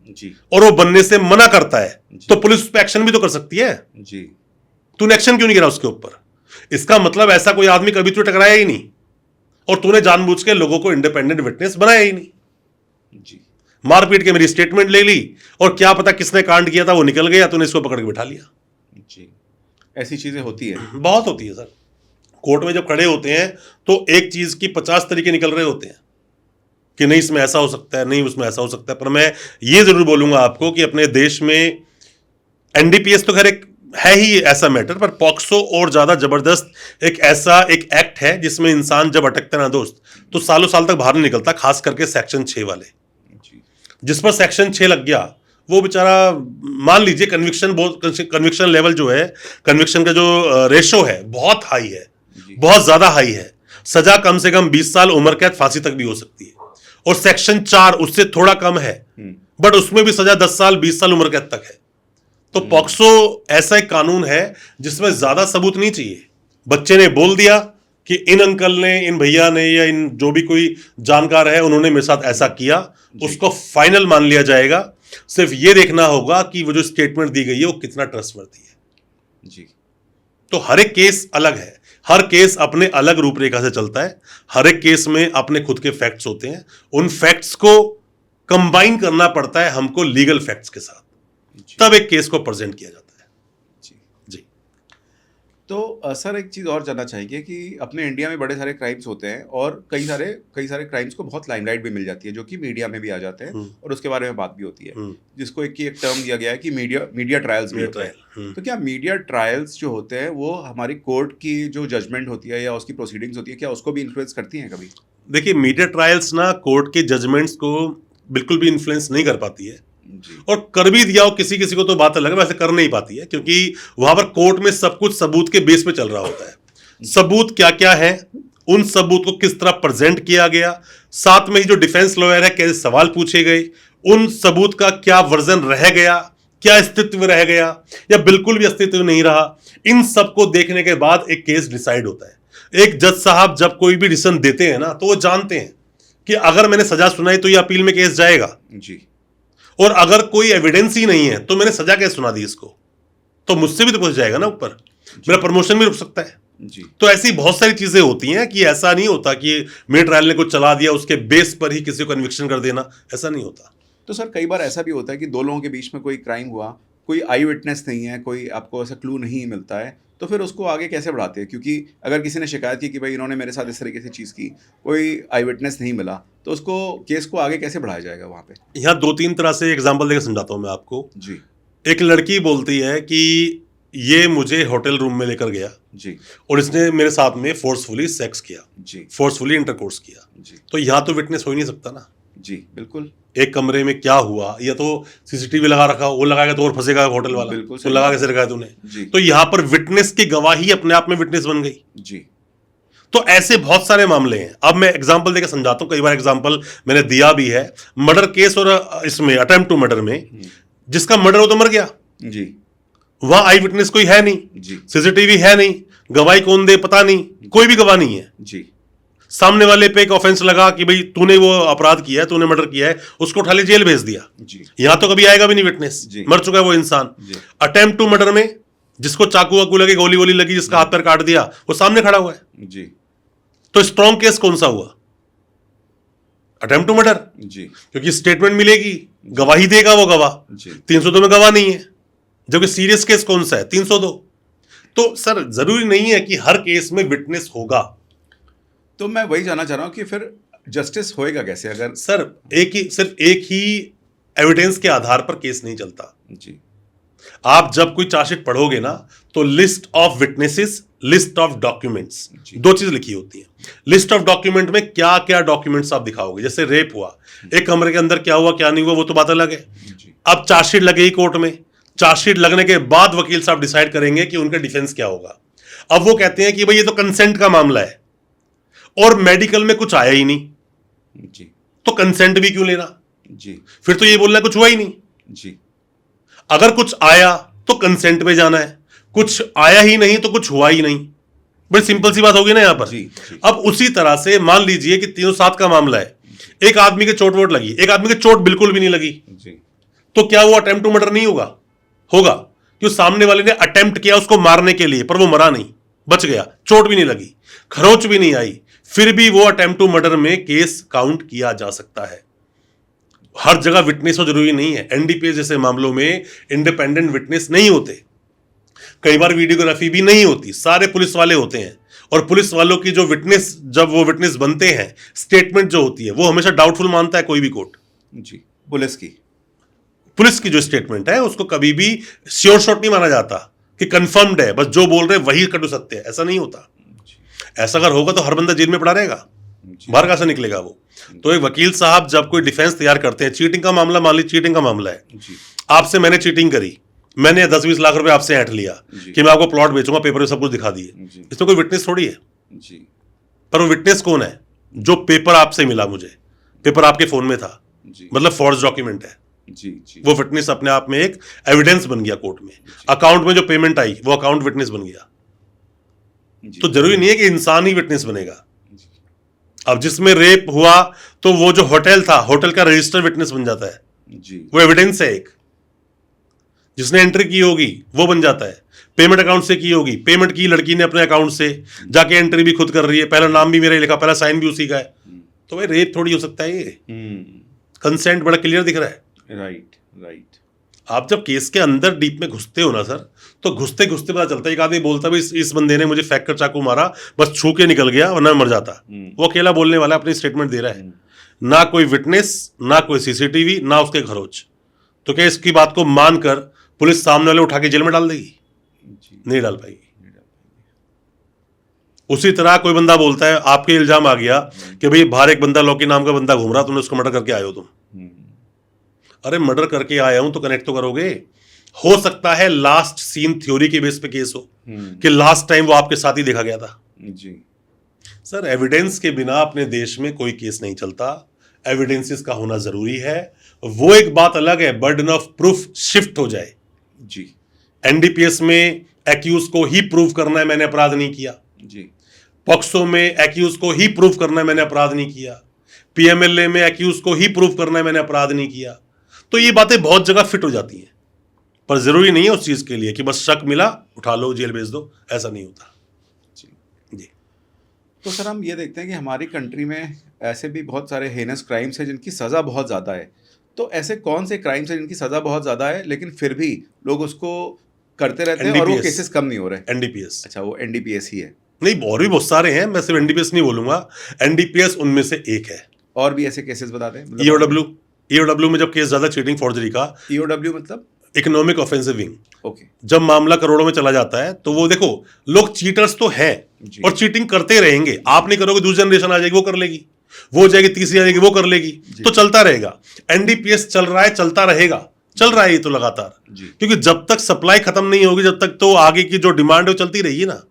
जी और वो बनने से मना करता है, तो पुलिस उस पर एक्शन भी तो कर सकती है। जी तूने एक्शन क्यों नहीं करा उसके ऊपर? इसका मतलब ऐसा कोई आदमी कभी तो टकराया ही नहीं, और तूने जानबूझ के लोगों को इंडिपेंडेंट विटनेस बनाया ही नहीं। जी मारपीट के मेरी स्टेटमेंट ले ली और क्या पता किसने कांड किया था वो निकल गया, तूने इसको पकड़ के बिठा लिया। जी, ऐसी चीजें होती है। बहुत होती है सर। कोर्ट में जब खड़े होते हैं तो एक चीज की 50 तरीके निकल रहे होते हैं कि नहीं इसमें ऐसा हो सकता है, नहीं उसमें ऐसा हो सकता है। पर मैं ये जरूर बोलूंगा आपको कि अपने देश में एनडीपीएस तो खैर एक है ही ऐसा मैटर, पर पॉक्सो और ज्यादा जबरदस्त एक ऐसा एक एक्ट है जिसमें इंसान जब अटकता है ना दोस्त, तो सालों साल तक बाहर नहीं निकलता, खास करके सेक्शन 6 वाले। जी जिस पर सेक्शन 6 लग गया वो बेचारा, मान लीजिए कन्विक्शन लेवल जो है, कन्विक्शन का जो रेशो है बहुत हाई है, जी बहुत ज्यादा हाई है। सजा कम से कम 20 साल, उम्र कैद, फांसी तक भी हो सकती है। और सेक्शन 4 उससे थोड़ा कम है, बट उसमें भी सजा 10 साल, 20 साल उम्र कैद तक है। तो पॉक्सो ऐसा एक कानून है जिसमें ज्यादा सबूत नहीं चाहिए। बच्चे ने बोल दिया कि इन अंकल ने, इन भैया ने, या इन जो भी कोई जानकार है उन्होंने मेरे साथ ऐसा किया, उसको फाइनल मान लिया जाएगा। सिर्फ ये देखना होगा कि वो जो स्टेटमेंट दी गई है वो कितना ट्रस्टवर्दी है। जी तो हर एक केस अलग है, हर केस अपने अलग रूपरेखा से चलता है, हर एक केस में अपने खुद के फैक्ट्स होते हैं। उन फैक्ट्स को कंबाइन करना पड़ता है हमको लीगल फैक्ट्स के साथ, तब एक केस को प्रेजेंट किया जाता है। जी जी तो सर एक चीज़ और जानना चाहेंगे कि अपने इंडिया में बड़े सारे क्राइम्स होते हैं और कई सारे क्राइम्स को बहुत लाइमलाइट भी मिल जाती है जो कि मीडिया में भी आ जाते हैं और उसके बारे में बात भी होती है, जिसको एक टर्म दिया गया है कि मीडिया ट्रायल्स भी होते हैं। तो क्या मीडिया ट्रायल्स जो होते हैं वो हमारी कोर्ट की जो जजमेंट होती है या उसकी प्रोसीडिंग्स होती है, क्या उसको भी इन्फ्लुएंस करती हैं कभी? देखिए, मीडिया ट्रायल्स ना कोर्ट के जजमेंट्स को बिल्कुल भी इन्फ्लुएंस नहीं कर पाती है, जी और कर भी दिया हो किसी किसी को तो बात अलग है, वैसे कर नहीं पाती है, क्योंकि वहां पर कोर्ट में सब कुछ सबूत के बेस पे चल रहा होता है। सबूत क्या क्या है, उन सबूत को किस तरह प्रेजेंट किया गया, साथ में ही जो डिफेंस लॉयर है कैसे सवाल पूछे गए, उन सबूत का क्या वर्जन रह गया, क्या अस्तित्व रह गया या बिल्कुल भी अस्तित्व नहीं रहा, इन सबको देखने के बाद एक केस डिसाइड होता है। एक जज साहब जब कोई भी डिसीजन देते हैं ना, तो वो जानते हैं कि अगर मैंने सजा सुनाई तो ये अपील में केस जाएगा, जी और अगर कोई एविडेंस ही नहीं है तो मैंने सजा कैसे सुना दी इसको, तो मुझसे भी तो कुछ जाएगा ना ऊपर, मेरा प्रमोशन भी रुक सकता है। जी तो ऐसी बहुत सारी चीजें होती हैं कि ऐसा नहीं होता कि मेरे ट्रायल ने कुछ चला दिया उसके बेस पर ही किसी को कन्विक्शन कर देना, ऐसा नहीं होता। तो सर कई बार ऐसा भी होता है कि दो लोगों के बीच में कोई क्राइम हुआ, कोई आई विटनेस नहीं है, कोई आपको ऐसा क्लू नहीं मिलता है, तो फिर उसको आगे कैसे बढ़ाते हैं? क्योंकि अगर किसी ने शिकायत की कि भाई इन्होंने मेरे साथ इस तरीके से चीज़ की, कोई आई विटनेस नहीं मिला, तो उसको केस को आगे कैसे बढ़ाया जाएगा वहाँ पे? यहाँ 2-3 तरह से एग्जाम्पल देकर समझाता हूँ मैं आपको। जी एक लड़की बोलती है कि ये मुझे होटल रूम में लेकर गया जी और इसने मेरे साथ में फोर्सफुली सेक्स किया, जी फोर्सफुली इंटरकोर्स किया। जी तो यहाँ तो विटनेस हो ही नहीं सकता ना। जी बिल्कुल एक कमरे में क्या हुआ, या तो सीसीटीवी लगा रखा, वो लगाएगा तो और फंसेगा होटल वाला, बिल्कुल तो सही लगा बात कैसे है। रखा है तूने। जी तो यहाँ पर विटनेस की गवाही अपने आप में विटनेस बन गई। जी तो ऐसे बहुत सारे मामले हैं। अब मैं एग्जांपल देकर समझाता हूँ, कई बार एग्जांपल मैंने दिया भी है। मर्डर केस और इसमें अटेम्प्ट टू मर्डर में जिसका मर्डर हो तो मर गया, जी वहां आई विटनेस कोई है नहीं, जी सीसीटीवी है नहीं, गवाही कौन दे पता नहीं, कोई भी गवाह नहीं है। जी सामने वाले पे एक ऑफेंस लगा कि भाई तूने वो अपराध किया है, तूने मर्डर किया है, उसको उठा ले जेल भेज दिया, जी यहां तो कभी आएगा भी नहीं विटनेस, जी। मर चुका है वो इंसान। जी अटेम्प्ट टू मर्डर में जिसको चाकू वाकू लगे, गोली वोली लगी, जिसका हाथ पैर काट दिया, वो सामने खड़ा हुआ है। जी तो स्ट्रॉन्ग केस कौन सा हुआ? अटेम्प्ट टू मर्डर, जी क्योंकि स्टेटमेंट मिलेगी, गवाही देगा वो गवाह। जी 302 में गवाह नहीं है, जबकि सीरियस केस कौन सा है? 302। तो सर जरूरी नहीं है कि हर केस में विटनेस होगा। तो मैं वही जानना चाह रहा हूँ कि फिर जस्टिस होएगा कैसे अगर? सर सिर्फ एक ही एविडेंस के आधार पर केस नहीं चलता। जी आप जब कोई चार्जशीट पढ़ोगे ना, तो list of witnesses, list of documents, जी। दो चीज लिखी होती है। लिस्ट ऑफ डॉक्यूमेंट में क्या क्या डॉक्यूमेंट्स आप दिखाओगे, जैसे रेप हुआ, एक कमरे के अंदर क्या हुआ क्या नहीं हुआ वो तो बात अलग है। जी अब चार्जशीट लगेगी कोर्ट में, चार्जशीट लगने के बाद वकील साहब डिसाइड करेंगे कि उनका डिफेंस क्या होगा। अब वो कहते हैं कि भाई ये तो कंसेंट का मामला है और मेडिकल में कुछ आया ही नहीं, जी तो कंसेंट भी क्यों लेना? जी फिर तो ये बोलना है कुछ हुआ ही नहीं। जी अगर कुछ आया तो कंसेंट पे जाना है, कुछ आया ही नहीं तो कुछ हुआ ही नहीं। बड़ी सिंपल सी बात होगी ना यहां पर। जी, जी। अब उसी तरह से मान लीजिए कि 307 का मामला है, एक आदमी के चोट वोट लगी, एक आदमी के चोट बिल्कुल भी नहीं लगी, जी तो क्या वो अटेम्प्ट टू मर्डर नहीं होगा? होगा, क्यों? सामने वाले ने अटेम्प्ट किया उसको मारने के लिए, पर वो मरा नहीं, बच गया, चोट भी नहीं लगी, खरोच भी नहीं आई, फिर भी वो अटेम्प्ट टू मर्डर में केस काउंट किया जा सकता है। हर जगह विटनेस हो जरूरी नहीं है। एनडीपीएस जैसे मामलों में इंडिपेंडेंट विटनेस नहीं होते, कई बार वीडियोग्राफी भी नहीं होती, सारे पुलिस वाले होते हैं। और पुलिस वालों की जो विटनेस, जब वो विटनेस बनते हैं, स्टेटमेंट जो होती है वो हमेशा डाउटफुल मानता है कोई भी कोर्ट। जी, पुलिस की जो स्टेटमेंट है उसको कभी भी श्योर शॉट नहीं माना जाता कि कंफर्म्ड है, बस जो बोल रहे हैं वही कटु सत्य है, ऐसा नहीं होता। ऐसा अगर होगा तो हर बंदा जेल में पड़ा रहेगा, बाहर कहां से निकलेगा वो। तो एक वकील साहब जब कोई डिफेंस तैयार करते हैं, चीटिंग का मामला, मान लीजिए चीटिंग का मामला है, आपसे मैंने चीटिंग करी, मैंने 10-20 लाख रुपए आपसे ऐंठ लिया कि मैं आपको प्लॉट बेचूंगा, पेपर में सब कुछ दिखा दिए, इसमें कोई विटनेस थोड़ी है। पर वो विटनेस कौन है? जो पेपर आपसे मिला मुझे, पेपर आपके फोन में था, मतलब फॉर्ज डॉक्यूमेंट है। वो विटनेस अपने आप में एक एविडेंस बन गया कोर्ट में। अकाउंट में जो पेमेंट आई वो अकाउंट विटनेस बन गया। तो जरूरी नहीं है कि इंसान ही विटनेस बनेगा। अब जिसमें रेप हुआ तो वो जो होटल था, होटल का रजिस्टर विटनेस बन जाता है, वो एविडेंस है एक। जिसने एंट्री की होगी वो बन जाता है। पेमेंट अकाउंट से की होगी, पेमेंट की लड़की ने अपने अकाउंट से, जाके एंट्री भी खुद कर रही है, पहला नाम भी मेरा ही लिखा, पहला साइन भी उसी का है, तो भाई रेप थोड़ी हो सकता है ये। कंसेंट बड़ा क्लियर दिख रहा है। राइट। आप जब केस के अंदर डीप में घुसते हो ना सर, तो घुसते घुसते पता चलता है। एक आदमी बोलता है इस बंदे ने मुझे फेंक कर चाकू मारा, बस छू के निकल गया वरना मर जाता। वो अकेला बोलने वाला अपनी स्टेटमेंट दे रहा है, ना कोई विटनेस, ना कोई सीसीटीवी, ना उसके खरोच। तो क्या इसकी बात को मानकर पुलिस सामने वाले उठा के जेल में डाल देगी? नहीं डाल पाएगी। उसी तरह कोई बंदा बोलता है, आपके इल्जाम आ गया कि भाई बाहर एक बंदा लॉकी नाम का बंदा घूम रहा, तुमने उसको मर्डर करके आए हो तुम। अरे मर्डर करके आया हूं तो कनेक्ट तो करोगे। हो सकता है लास्ट सीन थ्योरी के बेस पे केस हो कि लास्ट टाइम वो आपके साथ ही देखा गया था। सर एविडेंस के बिना अपने देश में कोई केस नहीं चलता, एविडेंसेस का होना जरूरी है। वो एक बात अलग है, बर्डन ऑफ प्रूफ शिफ्ट हो जाए। एनडीपीएस में एक्यूज को ही प्रूव करना है मैंने अपराध नहीं किया, पॉक्सो में एक्यूज को ही प्रूव करना है मैंने अपराध नहीं किया, पीएमएलए में एक्यूज को ही प्रूव करना है मैंने अपराध नहीं किया। तो ये बातें बहुत जगह फिट हो जाती हैं, पर जरूरी नहीं है उस चीज के लिए कि बस शक मिला उठा लो जेल भेज दो, ऐसा नहीं होता। जी। तो सर हम ये देखते हैं कि हमारी कंट्री में ऐसे भी बहुत सारे हेनस क्राइम्स हैं जिनकी सज़ा बहुत ज़्यादा है। तो ऐसे कौन से क्राइम्स हैं जिनकी सज़ा बहुत ज़्यादा है लेकिन फिर भी लोग उसको करते रहते हैं और वो केसेस कम नहीं हो रहे? एनडीपीएस। अच्छा, वो एनडीपीएस ही है? नहीं, और भी बहुत सारे हैं, मैं सिर्फ एनडीपीएस नहीं बोलूंगा, एनडीपीएस उनमें से एक है। और भी ऐसे केसेस बता दें। ईओडब्ल्यू में जब केस ज्यादा चीटिंग फॉर्जरी का। ईओडब्ल्यू मतलब इकोनॉमिक ऑफेंसिव विंग। ओके। जब मामला करोड़ों में चला जाता है तो वो देखो, लोग चीटर्स तो हैं और चीटिंग करते रहेंगे। आप नहीं करोगे, दूसरी जनरेशन आ जाएगी वो कर लेगी, वो हो जाएगी, तीसरी आ जाएगी वो कर लेगी, तो चलता रहेगा। एनडीपीएस चल रहा है, चलता रहेगा, चल रहा है ये तो लगातार, क्योंकि जब तक सप्लाई खत्म नहीं होगी, जब तक तो आगे की जो डिमांड है वो चलती रहेगी ना।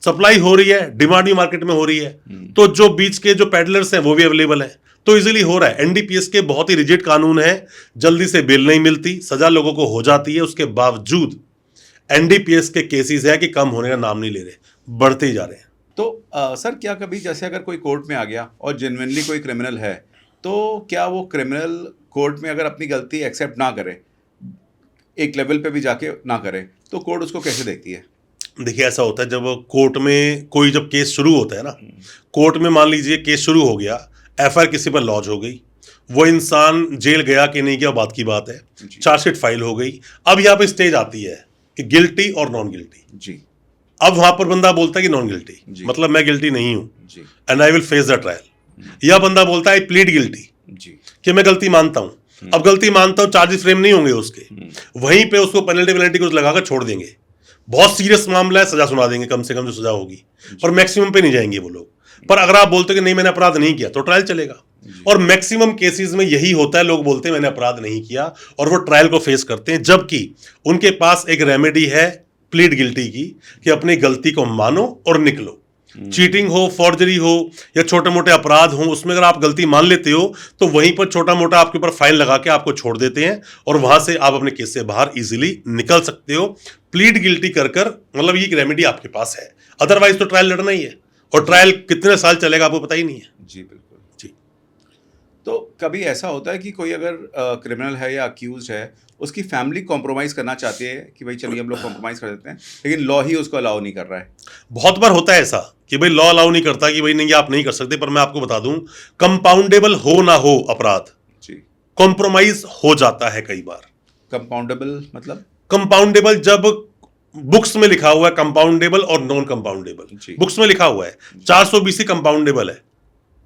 सप्लाई हो रही है, डिमांड भी मार्केट में हो रही है, तो जो बीच के जो पैडलर्स हैं वो भी अवेलेबल है, तो इजीली हो रहा है। एनडीपीएस के बहुत ही रिजिड कानून है, जल्दी से बेल नहीं मिलती, सजा लोगों को हो जाती है, उसके बावजूद एनडीपीएस के केसेस है कि कम होने का नाम नहीं ले रहे, बढ़ते ही जा रहे हैं। तो सर क्या कभी जैसे अगर कोई कोर्ट में आ गया और जेन्युइनली कोई क्रिमिनल है, तो क्या वो क्रिमिनल कोर्ट में अगर अपनी गलती एक्सेप्ट ना करे, एक लेवल पे भी जाके ना करे, तो कोर्ट उसको कैसे देखती है? देखिए ऐसा होता है, जब कोर्ट में कोई जब केस शुरू होता है ना, कोर्ट में मान लीजिए केस शुरू हो गया, एफआईआर किसी पर लॉन्च हो गई, वो इंसान जेल गया कि नहीं गया बात की बात है, चार्जशीट फाइल हो गई। अब यहाँ पे स्टेज आती है कि गिल्टी और नॉन गिल्टी। अब वहां पर बंदा बोलता है कि नॉन गिल्टी, मतलब मैं गिल्टी नहीं हूं and I will face the trial. या बंदा बोलता है आई प्लीड गिल्टी, कि मैं गलती मानता हूं। अब गलती मानता हूं, चार्जेस फ्रेम नहीं होंगे उसके, वहीं पे उसको पेनल्टी कुछ लगाकर छोड़ देंगे। बहुत सीरियस मामला है, सजा सुना देंगे, कम से कम जो सजा होगी, पर मैक्सिमम पे नहीं जाएंगे वो लोग। पर अगर आप बोलते हो कि नहीं मैंने अपराध नहीं किया, तो ट्रायल चलेगा। और मैक्सिमम केसेस में यही होता है, लोग बोलते हैं मैंने अपराध नहीं किया और वो ट्रायल को फेस करते हैं, जबकि उनके पास एक रेमेडी है प्लीड गिल्टी की, कि अपनी गलती को मानो और निकलो। चीटिंग हो, फॉर्जरी हो या छोटे मोटे अपराध हो, उसमें अगर आप गलती मान लेते हो तो वहीं पर छोटा मोटा आपके ऊपर फाइन लगा के आपको छोड़ देते हैं और वहां से आप अपने केस से बाहर इजीली निकल सकते हो, प्लीड गिल्टी कर कर। मतलब ये एक रेमेडी आपके पास है, अदरवाइज तो ट्रायल लड़ना ही है, और ट्रायल कितने साल चलेगा आपको पता ही नहीं है। जी बिल्कुल जी। तो कभी ऐसा होता है कि कोई अगर क्रिमिनल है या अक्यूज है, उसकी फैमिली कॉम्प्रोमाइज़ करना चाहती है कि भाई चलिए हम लोग कॉम्प्रोमाइज़ कर देते हैं, लेकिन लॉ ही उसको अलाउ नहीं कर रहा है? बहुत बार होता है ऐसा कि भाई लॉ अलाउ नहीं करता कि भाई नहीं आप नहीं कर सकते। पर मैं आपको बता दूं, कंपाउंडेबल हो ना हो अपराध, कॉम्प्रोमाइज हो जाता है कई बार। कंपाउंडेबल मतलब? कंपाउंडेबल जब बुक्स में लिखा हुआ है कंपाउंडेबल और नॉन जी। कंपाउंडेबल, बुक्स में लिखा हुआ है 420 कंपाउंडेबल है,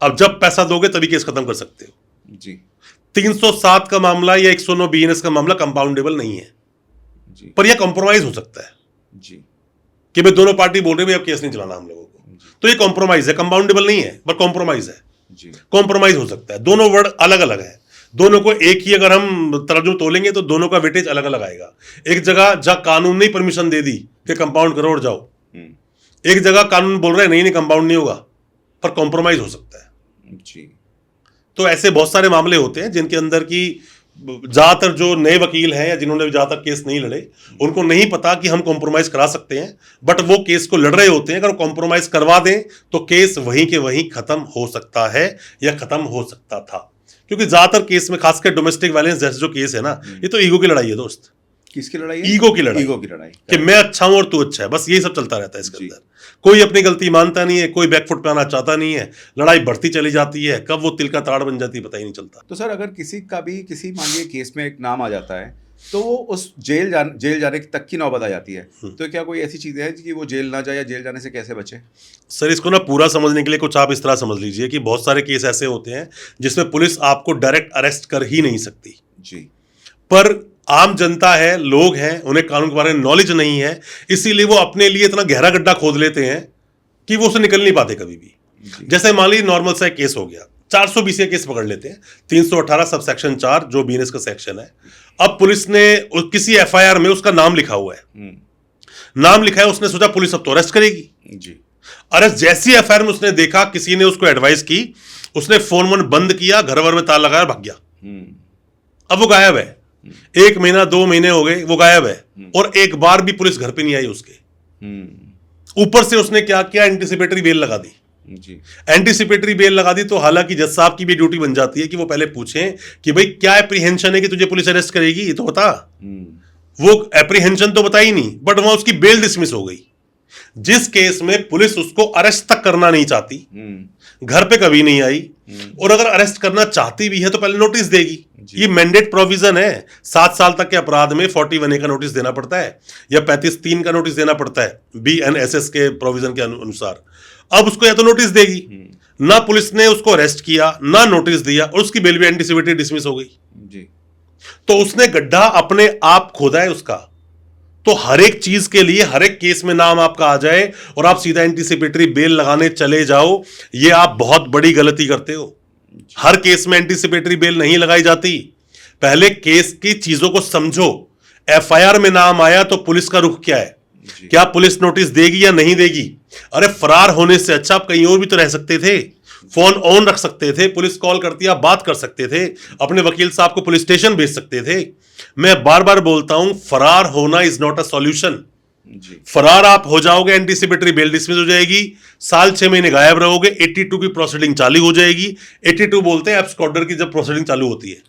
अब जब पैसा दोगे तभी केस खत्म कर सकते हो जी 307 का मामला या 109 बीएनएस का मामला कंपाउंडेबल नहीं है, जी पर यह कॉम्प्रोमाइज हो सकता है जी कि भाई दोनों पार्टी बोल रहे हैं अब केस नहीं चलाना हम लोगों को, तो ये कॉम्प्रोमाइज है, कंपाउंडेबल नहीं है पर कॉम्प्रोमाइज है, जी कॉम्प्रोमाइज हो सकता है। दोनों वर्ड अलग अलग है, दोनों को एक ही अगर हम तर्जुमा तोलेंगे तो दोनों का वेटेज अलग अलग आएगा। एक जगह जहां कानून ने परमिशन दे दी कि कंपाउंड करो और जाओ, एक जगह कानून बोल रहा है नहीं नहीं कंपाउंड नहीं होगा, पर कॉम्प्रोमाइज हो सकता है। जी तो ऐसे बहुत सारे मामले होते हैं जिनके अंदर की ज्यादातर जो नए वकील हैं या जिन्होंने ज्यादातर केस नहीं लड़े उनको नहीं पता कि हम कॉम्प्रोमाइज करा सकते हैं, बट वो केस को लड़ रहे होते हैं। अगर कॉम्प्रोमाइज करवा दें तो केस वहीं के वहीं खत्म हो सकता है या खत्म हो सकता था, क्योंकि ज्यादातर केस में खासकर डोमेस्टिक वायलेंस जैसे जो केस है ना, ये तो ईगो की लड़ाई है दोस्त। किसकी लड़ाई है? ईगो की लड़ाई, ईगो की लड़ाई कि मैं अच्छा हूं और तू अच्छा है, बस यही सब चलता रहता है इसके जी। अंदर। कोई अपनी गलती मानता नहीं है, कोई बैकफुट पे आना चाहता नहीं है, लड़ाई बढ़ती चली जाती है, कब वो तिल का ताड़ बन जाती है पता ही नहीं चलता। तो सर अगर किसी का भी किसी मान लीजिए केस में एक नाम आ जाता है तो वो उस जेल जाने तक की नौबत आ जाती है, तो क्या कोई ऐसी चीज़ है कि वो जेल ना जाए या जेल जाने से कैसे बचे? सर इसको ना पूरा समझने के लिए कुछ आप इस तरह समझ लीजिए कि बहुत सारे केस ऐसे होते हैं जिसमें पुलिस आपको डायरेक्ट अरेस्ट कर ही नहीं सकती, जी पर आम जनता है, लोग हैं, उन्हें कानून के बारे में नॉलेज नहीं है, इसीलिए वो अपने लिए इतना गहरा गड्ढा खोद लेते हैं कि वो उसे निकल नहीं पाते कभी भी। जी जैसे मान लीजिए नॉर्मल सा एक केस हो गया, 420 का केस पकड़ लेते हैं, 318 सब सेक्शन 4 जो बीएनएस का सेक्शन है। अब पुलिस ने किसी एफआईआर में उसका नाम लिखा हुआ है, नाम लिखा है, उसने सोचा पुलिस अब तो अरेस्ट करेगी। जी अरेस्ट जैसी एफआईआर में उसने देखा, किसी ने उसको एडवाइस की, उसने फोन वोन बंद किया, घर वर में ताला लगाया, भाग गया। अब वो गायब है, 1 महीना 2 महीने हो गए वो गायब है, और एक बार भी पुलिस घर पे नहीं आई उसके। ऊपर से उसने क्या किया, एंटीसिपेटरी बेल लगा दी। जी एंटीसिपेटरी बेल लगा दी तो हालांकि जज साहब की भी ड्यूटी बन जाती है कि वो पहले पूछें कि भाई क्या एप्रीहेंशन है कि तुझे पुलिस अरेस्ट करेगी, ये तो बता। वो एप्रीहेंशन तो बताई नहीं, बट वहां उसकी बेल डिसमिस हो गई। जिस केस में पुलिस उसको अरेस्ट तक करना नहीं चाहती, घर पे कभी नहीं आई, और अगर अरेस्ट करना चाहती भी है तो पहले नोटिस देगी। ये मैंडेट प्रोविजन है, 7 साल तक के अपराध में 41A का नोटिस देना पड़ता है या 35(3) का नोटिस देना पड़ता है BNSS के प्रोविजन के अनुसार। अब उसको या तो नोटिस देगी, ना पुलिस ने उसको अरेस्ट किया ना नोटिस दिया, और उसकी बेल भी एंटीसिपेटरी डिसमिस हो गई। जी तो उसने गड्ढा अपने आप खोदा है उसका। तो हर एक चीज के लिए हर एक केस में नाम आपका आ जाए और आप सीधा एंटीसिपेटरी बेल लगाने चले जाओ, ये आप बहुत बड़ी गलती करते हो। हर केस में एंटीसिपेटरी बेल नहीं लगाई जाती, पहले केस की चीजों को समझो। एफआईआर में नाम आया तो पुलिस का रुख क्या है, क्या पुलिस नोटिस देगी या नहीं देगी? अरे फरार होने से अच्छा आप कहीं और भी तो रह सकते थे, फोन ऑन रख सकते थे, पुलिस कॉल करती आप बात कर सकते थे, अपने वकील साहब को पुलिस स्टेशन भेज सकते थे। मैं बार बार बोलता हूं, फरार होना इज नॉट अ सॉल्यूशन। फरार आप हो जाओगे, एंटीसिपेटरी बेल डिसमिस हो जाएगी, साल 6 महीने गायब रहोगे, 82 की प्रोसीडिंग चालू हो जाएगी। 82 बोलते हैं एब्सकॉन्डर की जब प्रोसीडिंग चालू होती है,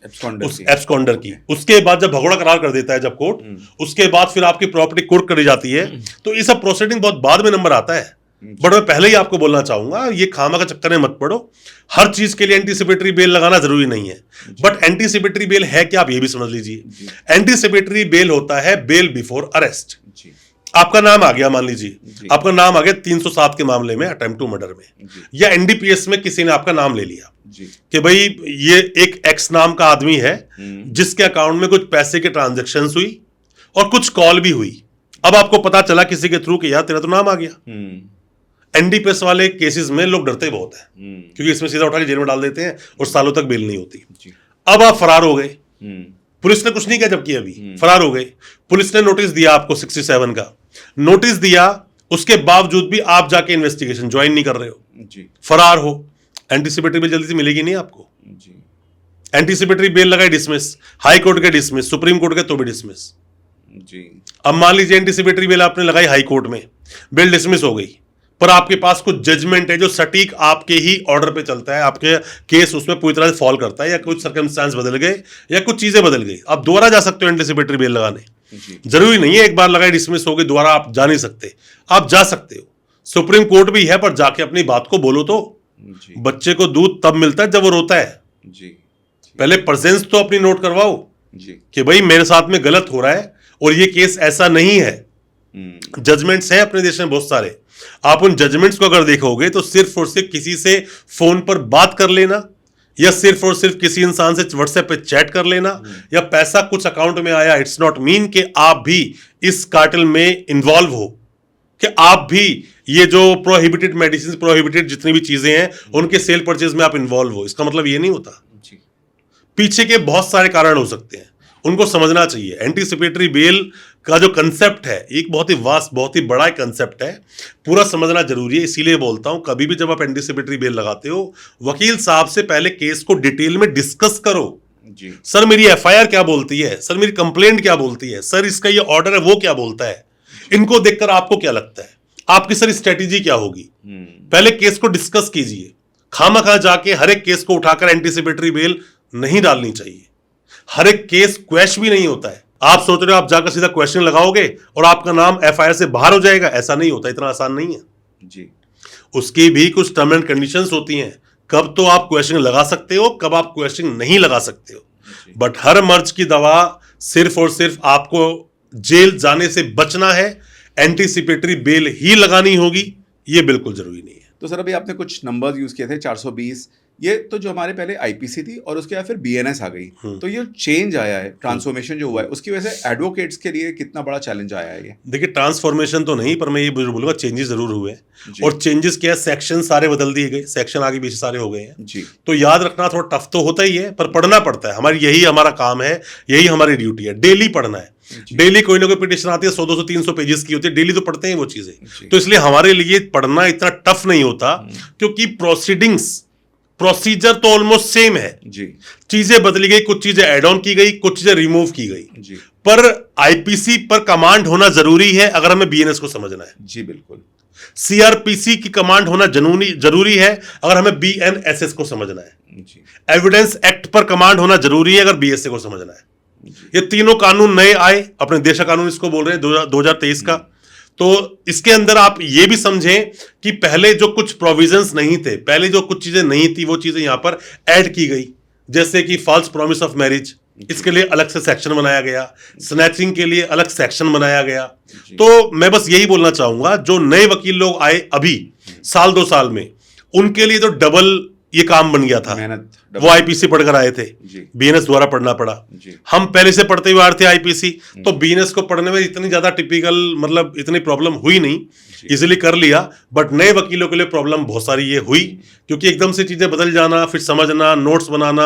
एब्सकॉन्डर की। उसके बाद जब भगोड़ा करार कर देता है जब कोर्ट, उसके बाद फिर आपकी प्रॉपर्टी कुर्क करी जाती है। तो ये सब प्रोसीडिंग बहुत बाद में नंबर आता है, बट मैं पहले ही आपको बोलना चाहूंगा, ये खामा का चक्कर में मत पड़ो। हर चीज के लिए एंटीसिपेटरी बेल लगाना जरूरी नहीं है, बट एंटीसिपेटरी बेल है क्या आप ये भी समझ लीजिए। एंटीसिपेटरी बेल होता है बेल बिफोर अरेस्ट। आपका नाम आ गया, मान लीजिए आपका नाम आ गया 307 के मामले में, अटेम्प्ट टू मर्डर में, या एनडीपीएस में किसी ने आपका नाम ले लिया कि भाई ये एक एक्स नाम का आदमी है जिसके अकाउंट में कुछ पैसे के ट्रांजेक्शन हुई और कुछ कॉल भी हुई। अब आपको पता चला किसी के थ्रू कि यार तेरा तो नाम आ गया। एनडीपीएस वाले केसेस में लोग डरते बहुत हैं, क्योंकि इसमें सीधा उठा के जेल में डाल देते हैं और सालों तक बेल नहीं होती। अब आप फरार हो गए, पुलिस ने कुछ नहीं किया जबकि अभी फरार हो गए। पुलिस ने नोटिस दिया आपको 67 का नोटिस दिया, उसके बावजूद भी आप जाके इन्वेस्टिगेशन ज्वाइन नहीं कर रहे हो, फरार हो, एंटीसिपेटरी बेल जल्दी से मिलेगी नहीं आपको। एंटीसिपेटरी बेल लगाई, डिसमिस, हाई कोर्ट के डिसमिस, सुप्रीम कोर्ट के तो भी डिसमिस। अब मान लीजिए एंटीसिपेटरी बेल आपने लगाई हाई कोर्ट में, बेल डिसमिस हो गई, पर आपके पास कुछ जजमेंट है जो सटीक आपके ही ऑर्डर पे चलता है, आपके केस उसमें पूरी तरह से फॉल करता है, या कुछ सर्कमस्टेंस बदल गए या कुछ चीजें बदल गई, आप दोबारा जा सकते हो एंटीसिपेटरी बेल लगाने। जरूरी नहीं है एक बार लगाई डिसमिस हो गई दोबारा आप जा नहीं सकते, आप जा सकते हो। सुप्रीम कोर्ट भी है, पर जाके अपनी बात को बोलो तो। बच्चे को दूध तब मिलता है जब वो रोता है। पहले प्रेजेंस तो अपनी नोट करवाओ जी कि भाई मेरे साथ में गलत हो रहा है और ये केस ऐसा नहीं है। जजमेंट्स हैं अपने देश में बहुत सारे, आप उन जजमेंट्स को अगर देखोगे तो सिर्फ और सिर्फ किसी से फोन पर बात कर लेना या सिर्फ और सिर्फ किसी इंसान से व्हाट्सएप पे चैट कर लेना या पैसा कुछ अकाउंट में आया, इट्स नॉट मीन कि आप भी इस कार्टेल में इन्वॉल्व हो, कि आप भी ये जो प्रोहिबिटेड मेडिसिन, प्रोहिबिटेड जितनी भी चीजें हैं उनके सेल परचेज में आप इन्वॉल्व हो। इसका मतलब ये नहीं होता। पीछे के बहुत सारे कारण हो सकते हैं, उनको समझना चाहिए। एंटीसिपेटरी बेल का जो कंसेप्ट है एक बहुत ही वास्ट, बहुत ही बड़ा कंसेप्ट है, पूरा समझना जरूरी है। इसीलिए बोलता हूं कभी भी जब आप एंटीसिपेटरी बेल लगाते हो, वकील साहब से पहले केस को डिटेल में डिस्कस करो। जी सर मेरी एफआईआर क्या बोलती है, सर मेरी कंप्लेंट क्या बोलती है, सर इसका ये ऑर्डर है वो क्या बोलता है, इनको देखकर आपको क्या लगता है, आपकी सर स्ट्रेटेजी क्या होगी। पहले केस को डिस्कस कीजिए। खामखा जाके हर एक केस को उठाकर एंटीसिपेटरी बेल नहीं डालनी चाहिए। हर एक केस क्वैश भी नहीं होता है। आप सोच रहे हो आप जाकर सीधा क्वेश्चन लगाओगे और आपका नाम एफआईआर से बाहर हो जाएगा, ऐसा नहीं होता, इतना आसान नहीं है जी। उसकी भी कुछ टर्म एंड कंडीशंस होती हैं, कब तो आप क्वेश्चन लगा सकते हो, कब आप क्वेश्चन नहीं लगा सकते हो। बट हर मर्ज की दवा सिर्फ और सिर्फ आपको जेल जाने से बचना है, एंटीसिपेटरी बेल ही लगानी होगी, ये बिल्कुल जरूरी नहीं है। तो सर अभी आपने कुछ नंबर्स यूज किए थे 420, ये तो जो हमारे पहले आईपीसी थी और उसके बाद फिर बीएनएस आ गई, तो ये चेंज आया है, ट्रांसफॉर्मेशन जो हुआ है, उसकी वजह से एडवोकेट्स के लिए कितना बड़ा चैलेंज आया है ये? देखिए ट्रांसफॉर्मेशन तो नहीं, पर मैं ये बोलूंगा चेंजेस जरूर हुए। और चेंजेस क्या है, सेक्शन सारे बदल दिए गए, सेक्शन आगे पीछे सारे हो गए हैं जी। तो याद रखना थोड़ा टफ तो होता ही है, पर पढ़ना पड़ता है। हमारी यही हमारा काम है, यही हमारी ड्यूटी है, डेली पढ़ना है। डेली कोई ना कोई पिटिशन आती है 100 200 300 पेजेस की होती है, डेली तो पढ़ते हैं वो चीजें। तो इसलिए हमारे लिए पढ़ना इतना टफ नहीं होता, क्योंकि प्रोसीजर तो ऑलमोस्ट सेम है जी। चीजें बदली गई, कुछ चीजें एड ऑन की गई, कुछ चीजें रिमूव की गई जी। पर आईपीसी पर कमांड होना जरूरी है अगर हमें बीएनएस को समझना है जी। बिल्कुल। सीआरपीसी की कमांड होना जरूरी है अगर हमें बीएनएसएस को समझना है जी। एविडेंस एक्ट पर कमांड होना जरूरी है अगर बीएसए को समझना है। ये तीनों कानून नए आए, अपने देश का कानून इसको बोल रहे हैं 2023 का। तो इसके अंदर आप ये भी समझें कि पहले जो कुछ प्रोविजंस नहीं थे, पहले जो कुछ चीजें नहीं थी, वो चीजें यहां पर ऐड की गई, जैसे कि फॉल्स प्रॉमिस ऑफ मैरिज, इसके लिए अलग से सेक्शन बनाया गया, स्नैचिंग के लिए अलग सेक्शन बनाया गया। तो मैं बस यही बोलना चाहूंगा, जो नए वकील लोग आए अभी साल 2 साल में, उनके लिए तो डबल ये काम बन गया था। वो आईपीसी पढ़कर आए थे, बीएनएस द्वारा पढ़ना पड़ा। हम पहले से पढ़ते हुए आ रहे थे आईपीसी, तो बीएनएस को पढ़ने में इतनी ज्यादा टिपिकल मतलब इतनी प्रॉब्लम हुई नहीं, इजीली कर लिया। बट नए वकीलों के लिए प्रॉब्लम बहुत सारी ये हुई, क्योंकि एकदम से चीजें बदल जाना, फिर समझना, नोट्स बनाना।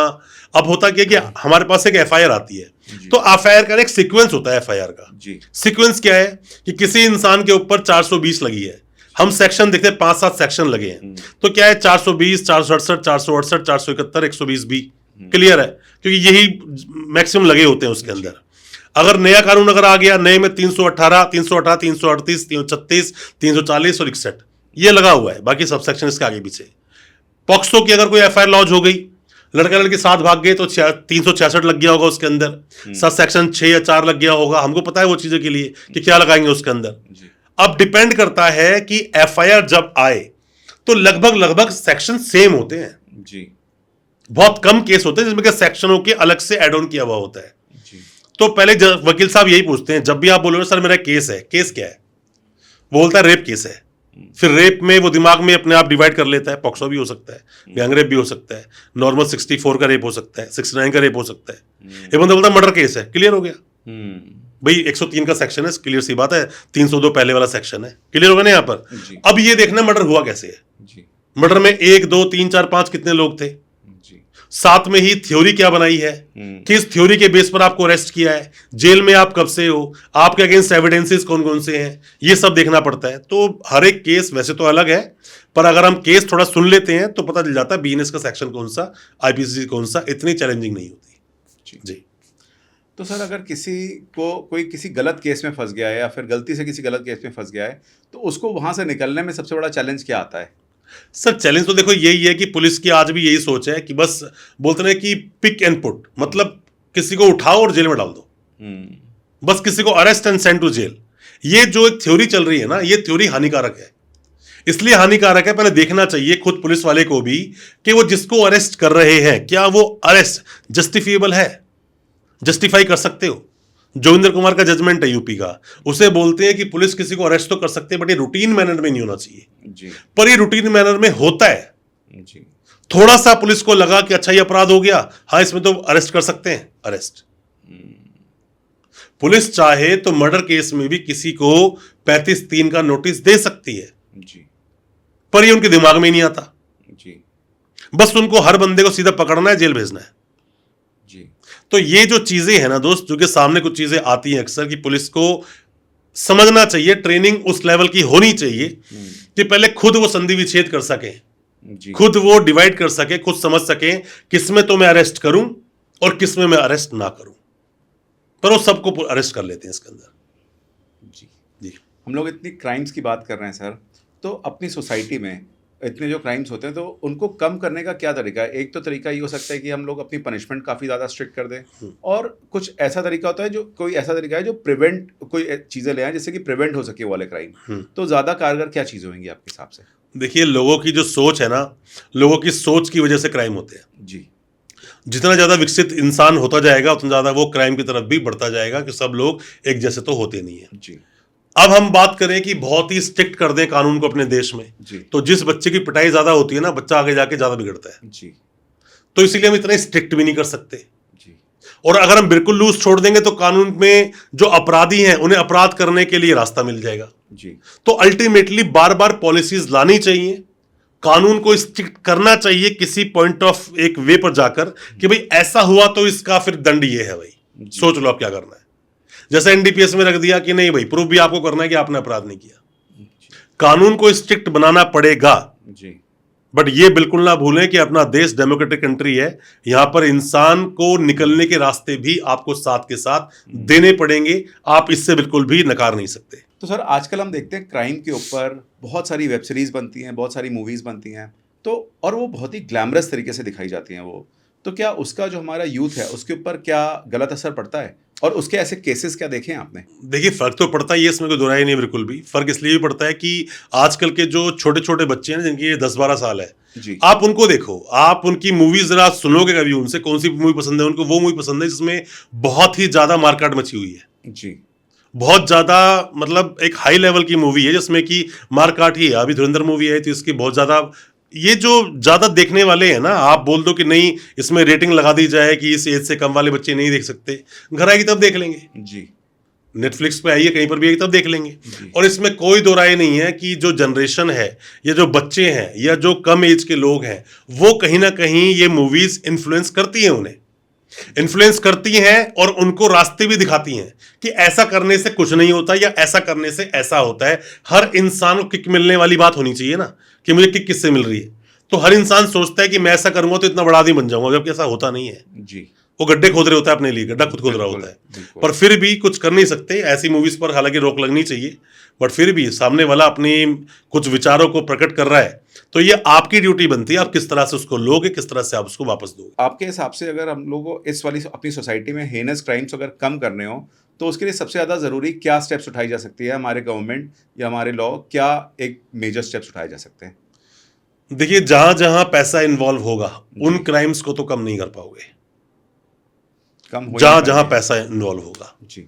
अब होता क्या कि हमारे पास एक एफआईआर आती है, तो एफआईआर का एक सीक्वेंस होता है। एफआईआर का सीक्वेंस क्या है कि किसी इंसान के ऊपर 420 लगी है, हम सेक्शन देखते हैं 5-7 सेक्शन लगे हैं, तो क्या है 420, 467, 468, 471, 120 बी, क्लियर है, क्योंकि यही मैक्सिमम लगे होते हैं उसके अंदर। अगर नया कानून अगर आ गया, नए में 318, 338, 338, 336, 340 और 61 ये लगा हुआ है, बाकी सब सेक्शन इसके आगे पीछे। पॉक्सो की अगर कोई एफआईआर लॉन्च हो गई, लड़का लड़की साथ भाग गए, तो 366 लग गया होगा उसके अंदर, सब सेक्शन 6 या 4 लग गया होगा, हमको पता है वो चीजों के लिए कि क्या लगाएंगे उसके अंदर। अब डिपेंड करता है कि एफआईआर जब आए तो लगभग सेक्शन सेम होते हैं जी। बहुत कम केस होते हैं जिसमें सेक्शनों के अलग से एड ऑन किया हुआ होता है जी। तो पहले वकील साहब यही पूछते हैं, जब भी आप बोलोगे सर मेरा केस है, केस क्या है, वो बोलता है रेप केस है। फिर रेप में वो दिमाग में अपने आप डिवाइड कर लेता है, पॉक्सो भी हो सकता है, गैंग रेप भी हो सकता है, नॉर्मल 64 का रेप हो सकता है, 69 का रेप हो सकता है। ये बंदा बोलता है मर्डर केस है, क्लियर हो गया भाई, 103 का सेक्शन है, क्लियर सी बात है, 302 पहले वाला सेक्शन है, क्लियर होगा ना यहाँ पर। अब ये देखना मर्डर हुआ कैसे है। मर्डर में 1 2 3 4 5 कितने लोग थे, साथ में ही थ्योरी क्या बनाई है, किस थ्योरी के बेस पर आपको अरेस्ट किया है, जेल में आप कब से हो, आपके अगेंस्ट एविडेंसेस कौन कौन से हैं, ये सब देखना पड़ता है। तो हर एक केस वैसे तो अलग है, पर अगर हम केस थोड़ा सुन लेते हैं तो पता चल जाता है बीएनएस का सेक्शन कौन सा, आईपीसी कौन सा, इतनी चैलेंजिंग नहीं होती जी। तो सर अगर कोई किसी गलत केस में फंस गया है या फिर गलती से किसी गलत केस में फंस गया है, तो उसको वहां से निकलने में सबसे बड़ा चैलेंज क्या आता है? सर चैलेंज तो देखो यही है कि पुलिस की आज भी यही सोच है कि बस बोलते हैं कि पिक एंड पुट, मतलब किसी को उठाओ और जेल में डाल दो, बस किसी को arrest and send to jail. ये जो एक थ्योरी चल रही है ना, ये थ्योरी हानिकारक है। इसलिए हानिकारक है। पहले देखना चाहिए खुद पुलिस वाले को भी कि वो जिसको अरेस्ट कर रहे हैं, क्या वो अरेस्ट जस्टिफिएबल है, जस्टिफाई कर सकते हो। जोगिंदर कुमार का जजमेंट है यूपी का, उसे बोलते हैं कि पुलिस किसी को अरेस्ट तो कर सकते हैं, बट ये रूटीन मैनर में नहीं होना चाहिए जी पर ये रूटीन मैनर में होता है। जी थोड़ा सा पुलिस को लगा कि अच्छा ये अपराध हो गया, हाँ इसमें तो अरेस्ट कर सकते हैं, अरेस्ट। पुलिस चाहे तो मर्डर केस में भी किसी को 35(3) का नोटिस दे सकती है, जी पर ये उनके दिमाग में ही नहीं आता। जी बस उनको हर बंदे को सीधा पकड़ना है, जेल भेजना है। जी तो ये जो चीजें हैं ना दोस्त, जो कि सामने कुछ चीजें आती हैं अक्सर, कि पुलिस को समझना चाहिए, ट्रेनिंग उस लेवल की होनी चाहिए कि पहले खुद वो संधि विच्छेद कर सके, जी खुद वो डिवाइड कर सके, खुद समझ सके किसमें तो मैं अरेस्ट करूं और किसमें मैं अरेस्ट ना करूं। पर वो सबको अरेस्ट कर लेते हैं इसके अंदर। जी जी हम लोग इतनी क्राइम्स की बात कर रहे हैं सर, तो अपनी सोसाइटी में इतने जो क्राइम्स होते हैं तो उनको कम करने का क्या तरीका है? एक तो तरीका ये हो सकता है कि हम लोग अपनी पनिशमेंट काफ़ी ज़्यादा स्ट्रिक्ट कर दें, और कुछ ऐसा तरीका होता है जो कोई ऐसा तरीका है जो प्रिवेंट कोई चीज़ें ले आए जिससे कि प्रिवेंट हो सके वो वाले क्राइम। तो ज़्यादा कारगर क्या चीज़ें होंगी आपके हिसाब से? देखिए, लोगों की जो सोच है ना, लोगों की सोच की वजह से क्राइम होते हैं। जी जितना ज्यादा विकसित इंसान होता जाएगा उतना ज्यादा वो क्राइम की तरफ भी बढ़ता जाएगा, कि सब लोग एक जैसे तो होते नहीं है। जी अब हम बात करें कि बहुत ही स्ट्रिक्ट कर दें कानून को अपने देश में, जी तो जिस बच्चे की पिटाई ज्यादा होती है ना, बच्चा आगे जाके ज्यादा बिगड़ता है। जी तो इसीलिए हम इतना स्ट्रिक्ट भी नहीं कर सकते। जी और अगर हम बिल्कुल लूज छोड़ देंगे तो कानून में जो अपराधी हैं उन्हें अपराध करने के लिए रास्ता मिल जाएगा। जी तो अल्टीमेटली बार बार पॉलिसीज लानी चाहिए, कानून को स्ट्रिक्ट करना चाहिए किसी पॉइंट ऑफ एक वे पर जाकर, कि भाई ऐसा हुआ तो इसका फिर दंड ये है, भाई सोच लो आप क्या करना है। जैसे एनडीपीएस में रख दिया कि नहीं भाई, प्रूफ भी आपको करना है कि आपने अपराध नहीं किया। कानून को स्ट्रिक्ट बनाना पड़ेगा, जी बट ये बिल्कुल ना भूलें कि अपना देश डेमोक्रेटिक कंट्री है, यहां पर इंसान को निकलने के रास्ते भी आपको साथ के साथ देने पड़ेंगे, आप इससे बिल्कुल भी नकार नहीं सकते। तो सर आजकल हम देखते हैं क्राइम के ऊपर बहुत सारी वेब सीरीज बनती हैं, बहुत सारी मूवीज बनती हैं, तो और वो बहुत ही ग्लैमरस तरीके से दिखाई जाती हैं वो, तो क्या उसका जो हमारा यूथ है उसके ऊपर क्या गलत असर पड़ता है, और उसके ऐसे केसेस क्या देखे हैं आपने? देखिए, फर्क तो पड़ता ही है, इसमें कोई दो राय नहीं, बिल्कुल भी। फर्क इसलिए भी पड़ता है कि आजकल के जो छोटे छोटे बच्चे हैं जिनकी 10-12 साल है, जी आप उनको देखो, आप उनकी मूवीज जरा सुनोगे कभी उनसे, कौन सी मूवी पसंद है उनको, वो मूवी पसंद है जिसमें बहुत ही ज्यादा मारकाट मची हुई है, जी बहुत ज्यादा, मतलब एक हाई लेवल की मूवी है जिसमें कि मारकाट ही है। अभी धुरंधर मूवी है तो इसकी बहुत ज्यादा, ये जो ज्यादा देखने वाले हैं ना, आप बोल दो कि नहीं इसमें रेटिंग लगा दी जाए कि इस एज से कम वाले बच्चे नहीं देख सकते, घर आएगी तब देख लेंगे, जी नेटफ्लिक्स पे आई है, कहीं पर भी आएगी तब देख लेंगे। जी और इसमें कोई दो राय नहीं है कि जो जनरेशन है, ये जो बच्चे हैं या जो कम एज के लोग हैं, वो कहीं ना कहीं ये मूवीज इन्फ्लुएंस करती हैं, उन्हें इन्फ्लुएंस करती हैं और उनको रास्ते भी दिखाती हैं कि ऐसा करने से कुछ नहीं होता या ऐसा करने से ऐसा होता है। हर इंसान को किक मिलने वाली बात होनी चाहिए ना, कि मुझे किक किससे मिल रही है। तो हर इंसान सोचता है कि मैं ऐसा करूंगा तो इतना बड़ा आदमी बन जाऊंगा, जबकि ऐसा होता नहीं है। जी वो गड्ढे खोद रहे होता है अपने लिए, गड्ढा खुद खोद रहा बिल्कुल, होता है, बिल्कुल। पर फिर भी कुछ कर नहीं सकते। ऐसी मूवीज पर हालांकि रोक लगनी चाहिए, बट फिर भी सामने वाला अपनी कुछ विचारों को प्रकट कर रहा है, तो ये आपकी ड्यूटी बनती है, आप किस तरह से उसको लोगे, किस तरह से आप उसको वापस दोगे। आपके हिसाब से अगर हम लोगों को इस वाली अपनी सोसाइटी में हेनस क्राइम्स अगर कम करने हो, तो उसके लिए सबसे ज़्यादा ज़रूरी क्या स्टेप्स उठाई जा सकती है? हमारे गवर्नमेंट या हमारे लॉ क्या एक मेजर स्टेप्स उठाए जा सकते हैं? देखिए, जहां जहां पैसा इन्वॉल्व होगा उन जी। क्राइम्स को तो कम नहीं कर पाओगे, कम हो ही जहां नहीं जहां पाएंगे। पैसा इन्वॉल्व होगा। जी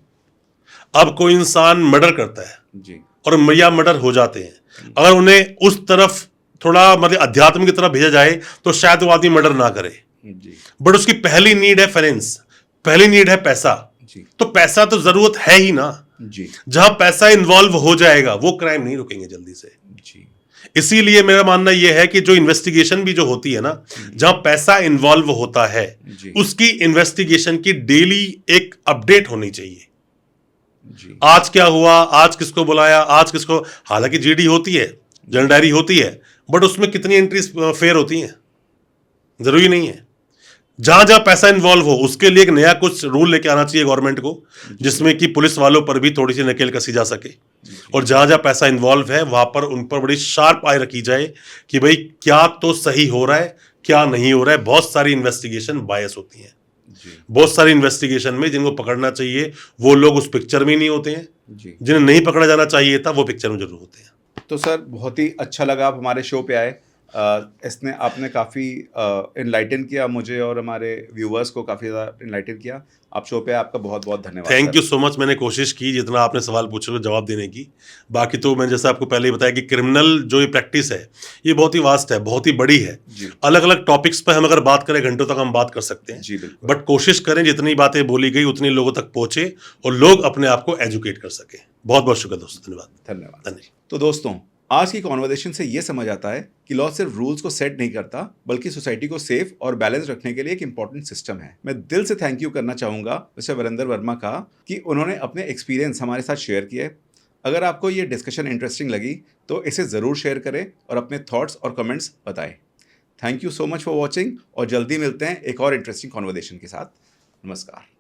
अब कोई इंसान मर्डर करता है जी और या मर्डर हो जाते हैं, अगर उन्हें उस तरफ थोड़ा मतलब अध्यात्म की तरफ भेजा जाए तो शायद वो आदमी मर्डर ना करे, जी बट उसकी पहली नीड है फाइनेंस, पहली नीड है पैसा। जी तो पैसा तो जरूरत है ही ना, जी जहां पैसा इन्वॉल्व हो जाएगा वो क्राइम नहीं रुकेंगे जल्दी से। जी इसीलिए मेरा मानना यह है कि जो इन्वेस्टिगेशन भी जो होती है ना, जहां पैसा इन्वॉल्व होता है, जी उसकी इन्वेस्टिगेशन की डेली एक अपडेट होनी चाहिए। जी आज क्या हुआ, आज किसको बुलाया, आज किसको, हालांकि जीडी होती है, जर्नल डायरी होती है, बट उसमें कितनी एंट्रीज फेयर होती हैं, जरूरी नहीं है। जहां जहां पैसा इन्वॉल्व हो उसके लिए एक नया कुछ रूल लेके आना चाहिए गवर्नमेंट को, जिसमें कि पुलिस वालों पर भी थोड़ी सी नकेल कसी जा सके, और जहां जहां पैसा इन्वॉल्व है वहां पर उन पर बड़ी शार्प आई रखी जाए कि भाई क्या तो सही हो रहा है, क्या नहीं हो रहा है। बहुत सारी इन्वेस्टिगेशन बायस होती हैं, जी बहुत सारी इन्वेस्टिगेशन में जिनको पकड़ना चाहिए वो लोग उस पिक्चर में नहीं होते हैं, जी जिन्हें नहीं पकड़ा जाना चाहिए था वो पिक्चर में जरूर होते हैं। तो सर बहुत ही अच्छा लगा आप हमारे शो पे आए। इसने आपने काफ़ी इनलाइटन किया मुझे और हमारे व्यूअर्स को काफ़ी ज़्यादा इनलाइटन किया। आप शो पे आए, आपका बहुत बहुत धन्यवाद thank sir. You so much. मैंने कोशिश की जितना आपने सवाल पूछे को जवाब देने की। बाकी तो मैं जैसे आपको पहले ही बताया कि क्रिमिनल जो ये प्रैक्टिस है ये बहुत ही वास्ट है, बहुत ही बड़ी है। जी अलग अलग टॉपिक्स पे हम अगर बात करें घंटों तक हम बात कर सकते हैं, जी बिल्कुल। बट कोशिश करें जितनी बातें बोली गई उतनी लोगों तक पहुंचे और लोग अपने आप को एजुकेट कर सके। बहुत बहुत शुक्रिया दोस्तों, धन्यवाद। धन्यवाद। धन्यवाद। तो दोस्तों, आज की कॉन्वर्सेशन से ये समझ आता है कि लॉ सिर्फ रूल्स को सेट नहीं करता, बल्कि सोसाइटी को सेफ और बैलेंस रखने के लिए एक इंपॉर्टेंट सिस्टम है। मैं दिल से थैंक यू करना चाहूंगा मिस्टर वीरेंद्र वर्मा का कि उन्होंने अपने एक्सपीरियंस हमारे साथ शेयर किए। अगर आपको ये डिस्कशन इंटरेस्टिंग लगी तो इसे ज़रूर शेयर करें और अपने थॉट्स और कमेंट्स बताएं। Thank you so much for watching और जल्दी मिलते हैं एक और इंटरेस्टिंग कॉन्वर्सेशन के साथ। नमस्कार।